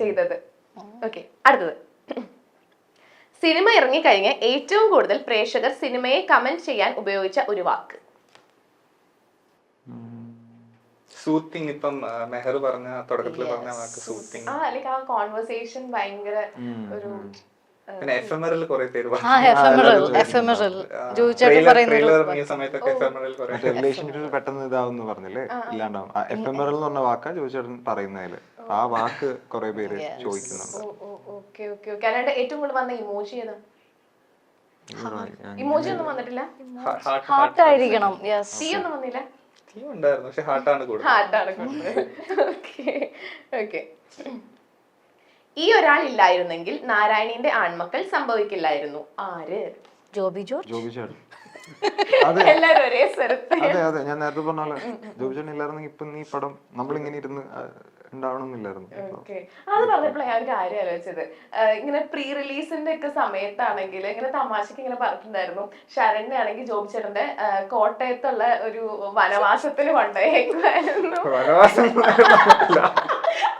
ചെയ്തത്. ഓക്കെ. അടുത്തത്, സിനിമ ഇറങ്ങിക്കഴിഞ്ഞ ഏറ്റവും കൂടുതൽ പ്രേക്ഷകർ സിനിമയെ കമന്റ് ചെയ്യാൻ ഉപയോഗിച്ച ഒരു വാക്ക്? സൂത്തിങ്. ഇപ്പം മെഹർ പറഞ്ഞ തുടക്കത്തിൽ പറഞ്ഞ വാക്ക് സൂത്തിങ്. അല്ലെങ്കിൽ ആ കോൺവെർസേഷൻ ഭയങ്കര ഒരു. പിന്നെ എഫ്എംആറിൽ കുറെ പേര് പെട്ടെന്ന് ഇതാവെന്ന് പറഞ്ഞില്ലേ, ഇല്ലാണ്ടാവും. എഫ്എംആറിൽ എന്ന് പറഞ്ഞ വാക്കാ ചോദിച്ചേട്ടൻ പറയുന്നതില്. ആ വാക്ക് കുറെ പേര് ചോദിക്കുന്നുണ്ട്. ഏറ്റവും കൂടുതൽ വന്ന ഇമോജി ഏതാ? ഇമോജി ഒന്നും വന്നിട്ടില്ല. ഹാർട്ട് ആയിരിക്കണം. സി ഒന്നും വന്നില്ല. തീം ഉണ്ടായിരുന്നു, പക്ഷെ ഹാർട്ടാണ് കൂടുതൽ. ഹാർട്ടാണ് കൂടുതൽ. Okay okay. ഈ ഒരാൾ ഇല്ലായിരുന്നെങ്കിൽ നാരായണീന്റെ ആൺമക്കൾ സംഭവിക്കില്ലായിരുന്നു. ആര്? ജോബി ജോർജ്. ജോബി ചേട്ടൻ. എല്ലാരും ഒരേ സ്ഥലത്ത്. അതെ ഞാൻ നേരത്തെ പറഞ്ഞ പോലെ ജോബി ചേട്ടൻ ഇല്ലായിരുന്നെങ്കിൽ ഇപ്പൊ ഈ പടം നമ്മളിങ്ങനെ ഇരുന്ന് ഉണ്ടാവണമെന്നില്ലായിരുന്നു. ഓക്കെ. അത് പറഞ്ഞപ്പോഴാണ് ഞാൻ ഒരു കാര്യം ആലോചിച്ചത്. ഇങ്ങനെ പ്രീ റിലീസിന്റെ ഒക്കെ സമയത്താണെങ്കിൽ ഇങ്ങനെ തമാശക്ക് ഇങ്ങനെ പറഞ്ഞിട്ടുണ്ടായിരുന്നു, ശരണ്യ ആണെങ്കിൽ ജോബി ചേട്ടന്റെ കോട്ടയത്തുള്ള ഒരു വനവാസത്തിന് കൊണ്ടുപോയേക്കുമായിരുന്നു,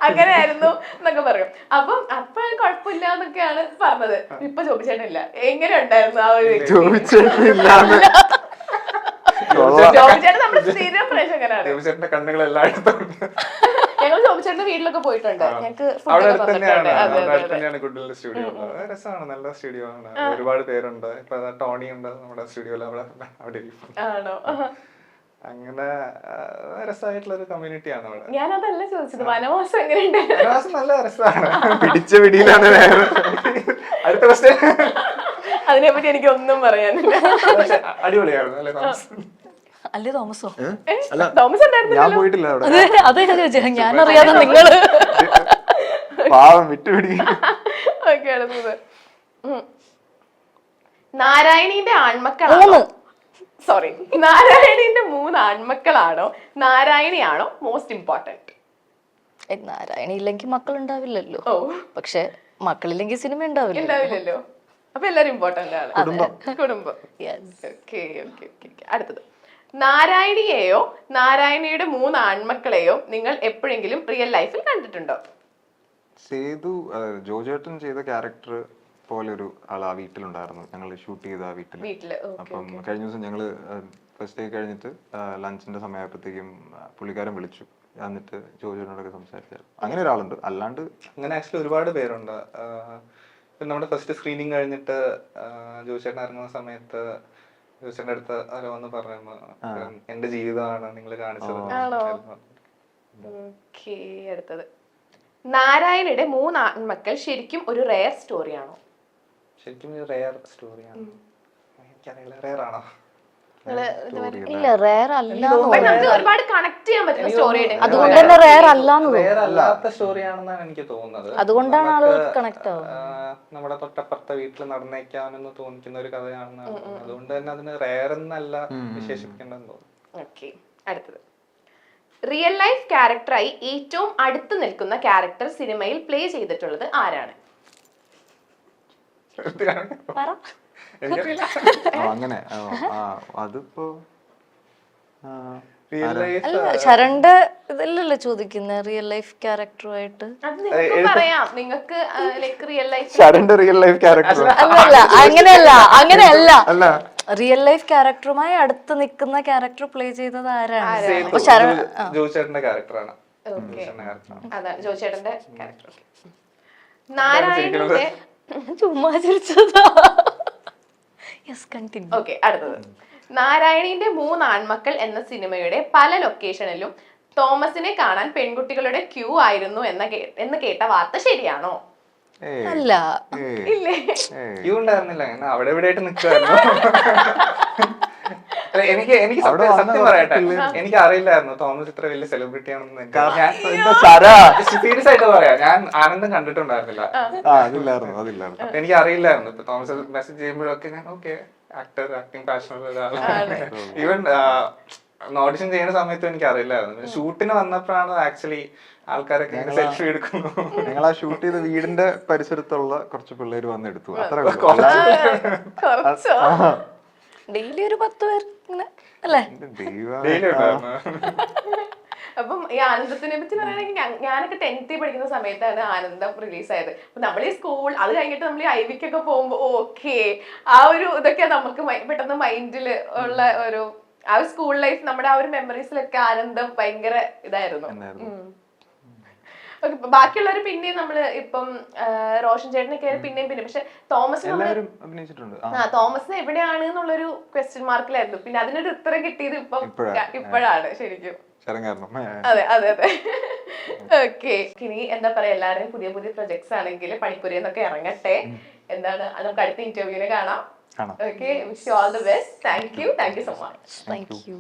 അങ്ങനെയായിരുന്നു എന്നൊക്കെ പറയും. അപ്പം അപ്പൊ കുഴപ്പമില്ല എന്നൊക്കെയാണ് പറഞ്ഞത്. ഇപ്പൊ ജോബി ചേട്ടൻ ഇല്ല. എങ്ങനെ ഉണ്ടായിരുന്നു ആ ഒരു വ്യക്തി? ജോബി ചേട്ടൻ ഇല്ലാതെ ജോബി ചേട്ടൻ നമ്മുടെ സ്ഥിരം പ്രേക്ഷകനാണ്. ജോബി ചേട്ടന്റെ കണ്ണുകൾ എല്ലായിടത്തും ഉണ്ട്. ഞങ്ങൾ ജോബി ചേട്ടന്റെ വീട്ടിലൊക്കെ പോയിട്ടുണ്ട്. ഞങ്ങൾക്ക് അവിടെ അടുത്ത് തന്നെയാണ് ഗുഡ്വില്ലിന്റെ സ്റ്റുഡിയോ ഉള്ളത്. രസമാണ്, നല്ല സ്റ്റുഡിയോ ആണ്, ഒരുപാട് പേരുണ്ട്. ഇപ്പൊ ടോണി ഉണ്ട് നമ്മുടെ സ്റ്റുഡിയോയിൽ, അവിടെ ഇരിക്കും. ആണോ? അങ്ങനെ രസമായിട്ടുള്ള ഒരു കമ്മ്യൂണിറ്റിയാണ് അവിടെ. ഞാനതല്ല ചോദിച്ചത്, വനവാസം എങ്ങനെയുണ്ട്? വനവാസം നല്ല രസമാണ്. പിടിച്ച പിടിയിലാണ് വേറെ. അടുത്ത ക്വസ്റ്റ്യൻ. അതിനെപ്പറ്റി എനിക്ക് ഒന്നും പറയാനില്ല. അടിപൊളിയായിരുന്നു അല്ലേ താമസം? അല്ലേ തോമസോ? തോമസ് ഉണ്ടായിരുന്നു. ഞാൻ പോയിട്ടില്ല അവിടെ. അതെ ഞാൻ ചോദിച്ചത്, ഞാൻ അറിയാതെ നിങ്ങള് പാവം വിട്ടുപിടി. ഓക്കെ, അടുത്തത്. നാരായണീന്റെ ആൺമക്കളാണോ? സോറി, നാരായണീന്റെ 3 ആൺമക്കളാണോ നാരായണിയാണോ മോസ്റ്റ് ഇമ്പോർട്ടന്റ്? നാരായണി ഇല്ലെങ്കിൽ മക്കൾ ഉണ്ടാവില്ലല്ലോ. ഓ, പക്ഷെ മക്കളില്ലെങ്കിൽ സിനിമ ഉണ്ടാവില്ല. ഉണ്ടാവില്ലല്ലോ. അപ്പൊ എല്ലാരും ഇമ്പോർട്ടന്റ് ആണ്. കുടുംബം. ഓക്കെ. അടുത്തത്. നാരായണിയെയോ നാരായണിയുടെ 3 ആൺമക്കളെയോ നിങ്ങൾ എപ്പോഴെങ്കിലും റിയൽ ലൈഫിൽ കണ്ടിട്ടുണ്ടോ? സേതു ജോജേട്ടൻ ചെയ്ത ക്യാരക്ടർ പോലെ ഒരു ആൾ ആ വീട്ടിലുണ്ടായിരുന്നു. ഞങ്ങൾ ഷൂട്ട് ചെയ്ത ആ വീട്ടില്. അപ്പം കഴിഞ്ഞ ദിവസം ഞങ്ങള് ഫസ്റ്റ് ഡേ കഴിഞ്ഞിട്ട് ലഞ്ചിന്റെ സമയമായപ്പോഴത്തേക്കും പുള്ളിക്കാരൻ വിളിച്ചു. എന്നിട്ട് ജോജേട്ടനോടൊക്കെ സംസാരിച്ചായിരുന്നു. അങ്ങനെ ഒരാളുണ്ട്. അല്ലാണ്ട് അങ്ങനെ ആക്ച്വലി ഒരുപാട് പേരുണ്ട്. നമ്മുടെ ഫസ്റ്റ് സ്ക്രീനിങ് കഴിഞ്ഞിട്ട് ജോജേട്ടൻ ഇറങ്ങുന്ന സമയത്ത് ജോജേട്ടൻ്റെ അടുത്ത് ആരോ വന്ന് പറഞ്ഞു, എന്റെ ജീവിതമാണ് നിങ്ങൾ കാണിച്ചത്. ഓക്കെ. അടുത്തത്. നാരായണയുടെ 3 ആൺമക്കൾ ശരിക്കും ഒരു റെയർ സ്റ്റോറിയാണോ? ശരിക്കും റെയർ സ്റ്റോറിയാണ്. എനിക്കറിയില്ല, റെയർ ആണോ? ഇല്ല, റെയർ അല്ല. നമുക്ക് ഒരുപാട് കണക്ട് ചെയ്യാൻ പറ്റുന്ന സ്റ്റോറിയുടെ. അതുകൊണ്ട് തന്നെ റെയർ അല്ലാന്ന് റെയർ അല്ലാത്ത സ്റ്റോറിയാണെന്നാണ് എനിക്ക് തോന്നുന്നത്. അതുകൊണ്ടാണ് ആളുകൾക്ക് കണക്ട് ആവുന്നത്. നമ്മുടെ തൊട്ടപ്പുറത്തെ വീട്ടിൽ നടന്നേക്കാമെന്ന് തോന്നിക്കുന്ന ഒരു കഥയാണെന്നാണ്. അതുകൊണ്ട് തന്നെ അതിന് റെയർ എന്നല്ല വിശേഷിപ്പിക്കേണ്ടെന്ന് തോന്നുന്നു. ഓക്കെ. അടുത്തത്. റിയൽ ലൈഫ് ക്യാരക്ടറായി ഏറ്റവും അടുത്ത് നിൽക്കുന്ന ക്യാരക്ടർ സിനിമയിൽ പ്ലേ ചെയ്തിട്ടുള്ളത് ആരാണ്? എനിക്കറിയില്ല. അങ്ങനെ അതിപ്പോ റിയൽ ലൈഫ് അല്ല, ശരണ്ന്റെ ഇതല്ലല്ലോ ചോദിക്കുന്നത്, റിയൽ ലൈഫ് ക്യാരക്ടറുമായിട്ട്. അത് നിങ്ങൾക്ക് പറയാം. നിങ്ങൾക്ക് റിയൽ ലൈഫ് ശരണ്ന്റെ റിയൽ ലൈഫ് ക്യാരക്ടർ അല്ലല്ല, അങ്ങനെയല്ല. റിയൽ ലൈഫ് ക്യാരക്ടറുമായി അടുത്ത് നിൽക്കുന്ന ക്യാരക്ടർ പ്ലേ ചെയ്തത് ആരാണ്? അപ്പൊ ശരൺ ജോജേട്ടന്റെ ക്യാരക്ടറാണ്. അതാണ് ജോജേട്ടന്റെ ക്യാരക്ടർ. നാരായണന്റെ ചുമ്മാ ചിരിച്ചതാ. Yes, continue. ഓക്കെ. അടുത്തത്. നാരായണീന്റെ 3 ആൺമക്കൾ എന്ന സിനിമയുടെ പല ലൊക്കേഷനിലും തോമസിനെ കാണാൻ പെൺകുട്ടികളുടെ ക്യൂ ആയിരുന്നു എന്ന് കേട്ട വാർത്ത ശരിയാണോ? അല്ല, ഇല്ലേ? ക്യൂ ഉണ്ടായിരുന്നില്ല, ഞാൻ അവിടെ ഇവിടെ ആയിട്ട് നിൽക്കുമായിരുന്നു. എനിക്ക് സത്യം പറയട്ടെ, എനിക്ക് അറിയില്ലായിരുന്നു തോമസ് ഇത്ര വലിയ സെലിബ്രിറ്റി ആണെന്ന്. സീരിയസ് ആയിട്ട് പറയാം, ഞാൻ ആനന്ദം കണ്ടിട്ടുണ്ടായിരുന്നില്ല. അപ്പൊ എനിക്ക് അറിയില്ലായിരുന്നു. ഇപ്പൊ തോമസ് മെസ്സേജ് ചെയ്യുമ്പോഴൊക്കെ ഞാൻ ഓക്കെ, ആക്ടിങ് പാഷനുള്ള ഒരാളാണ്. ഈവൻ ഓഡിഷൻ ചെയ്യുന്ന സമയത്തും എനിക്ക് അറിയില്ലായിരുന്നു. ഷൂട്ടിന് വന്നപ്പോഴാണ് ആക്ച്വലി ആൾക്കാരൊക്കെ സെൽഫി എടുക്കുന്നു. ഞങ്ങൾ ആ ഷൂട്ട് ചെയ്ത വീടിന്റെ പരിസരത്തുള്ള കുറച്ച് പിള്ളേര് വന്ന് എടുത്തു. അത്ര ഡെയിലി ഒരു 10 പേർ അല്ലേ? അപ്പം ഈ ആനന്ദത്തിനെ പറ്റി പറയുകയാണെങ്കിൽ ഞാനൊക്കെ 10th പഠിക്കുന്ന സമയത്താണ് ആനന്ദം റിലീസായത്. അപ്പൊ നമ്മൾ ഈ സ്കൂൾ അത് കഴിഞ്ഞിട്ട് നമ്മൾ ഈ ഐവിക്കൊക്കെ പോകുമ്പോ ഓക്കെ, ആ ഒരു ഇതൊക്കെ നമുക്ക് പെട്ടെന്ന് മൈൻഡിൽ ഉള്ള ഒരു ആ ഒരു സ്കൂൾ ലൈഫ്, നമ്മുടെ ആ ഒരു മെമ്മറീസിലൊക്കെ ആനന്ദം ഭയങ്കര ഇതായിരുന്നു. ബാക്കിയുള്ളവർ പിന്നെയും നമ്മള് ഇപ്പം റോഷൻ ചേട്ടനൊക്കെ പിന്നെയും പക്ഷെ തോമസിന് എവിടെയാണ് എന്നുള്ളൊരു ക്വസ്റ്റ്യൻ മാർക്കിലായിരുന്നു. പിന്നെ അതിനൊരു ഉത്തരം കിട്ടിയത് ഇപ്പോഴാണ് ശരിക്കും. അതെ. ഓക്കെ. ഇനി എന്താ പറയാ, എല്ലാവരും പുതിയ പ്രൊജക്ട്സ് ആണെങ്കിൽ പണിപ്പുരയെന്നൊക്കെ ഇറങ്ങട്ടെ. എന്താണ് നമുക്ക് അടുത്ത ഇന്റർവ്യൂവിന് കാണാം. Okay, wish you all the best. Thank you so much. Thank you.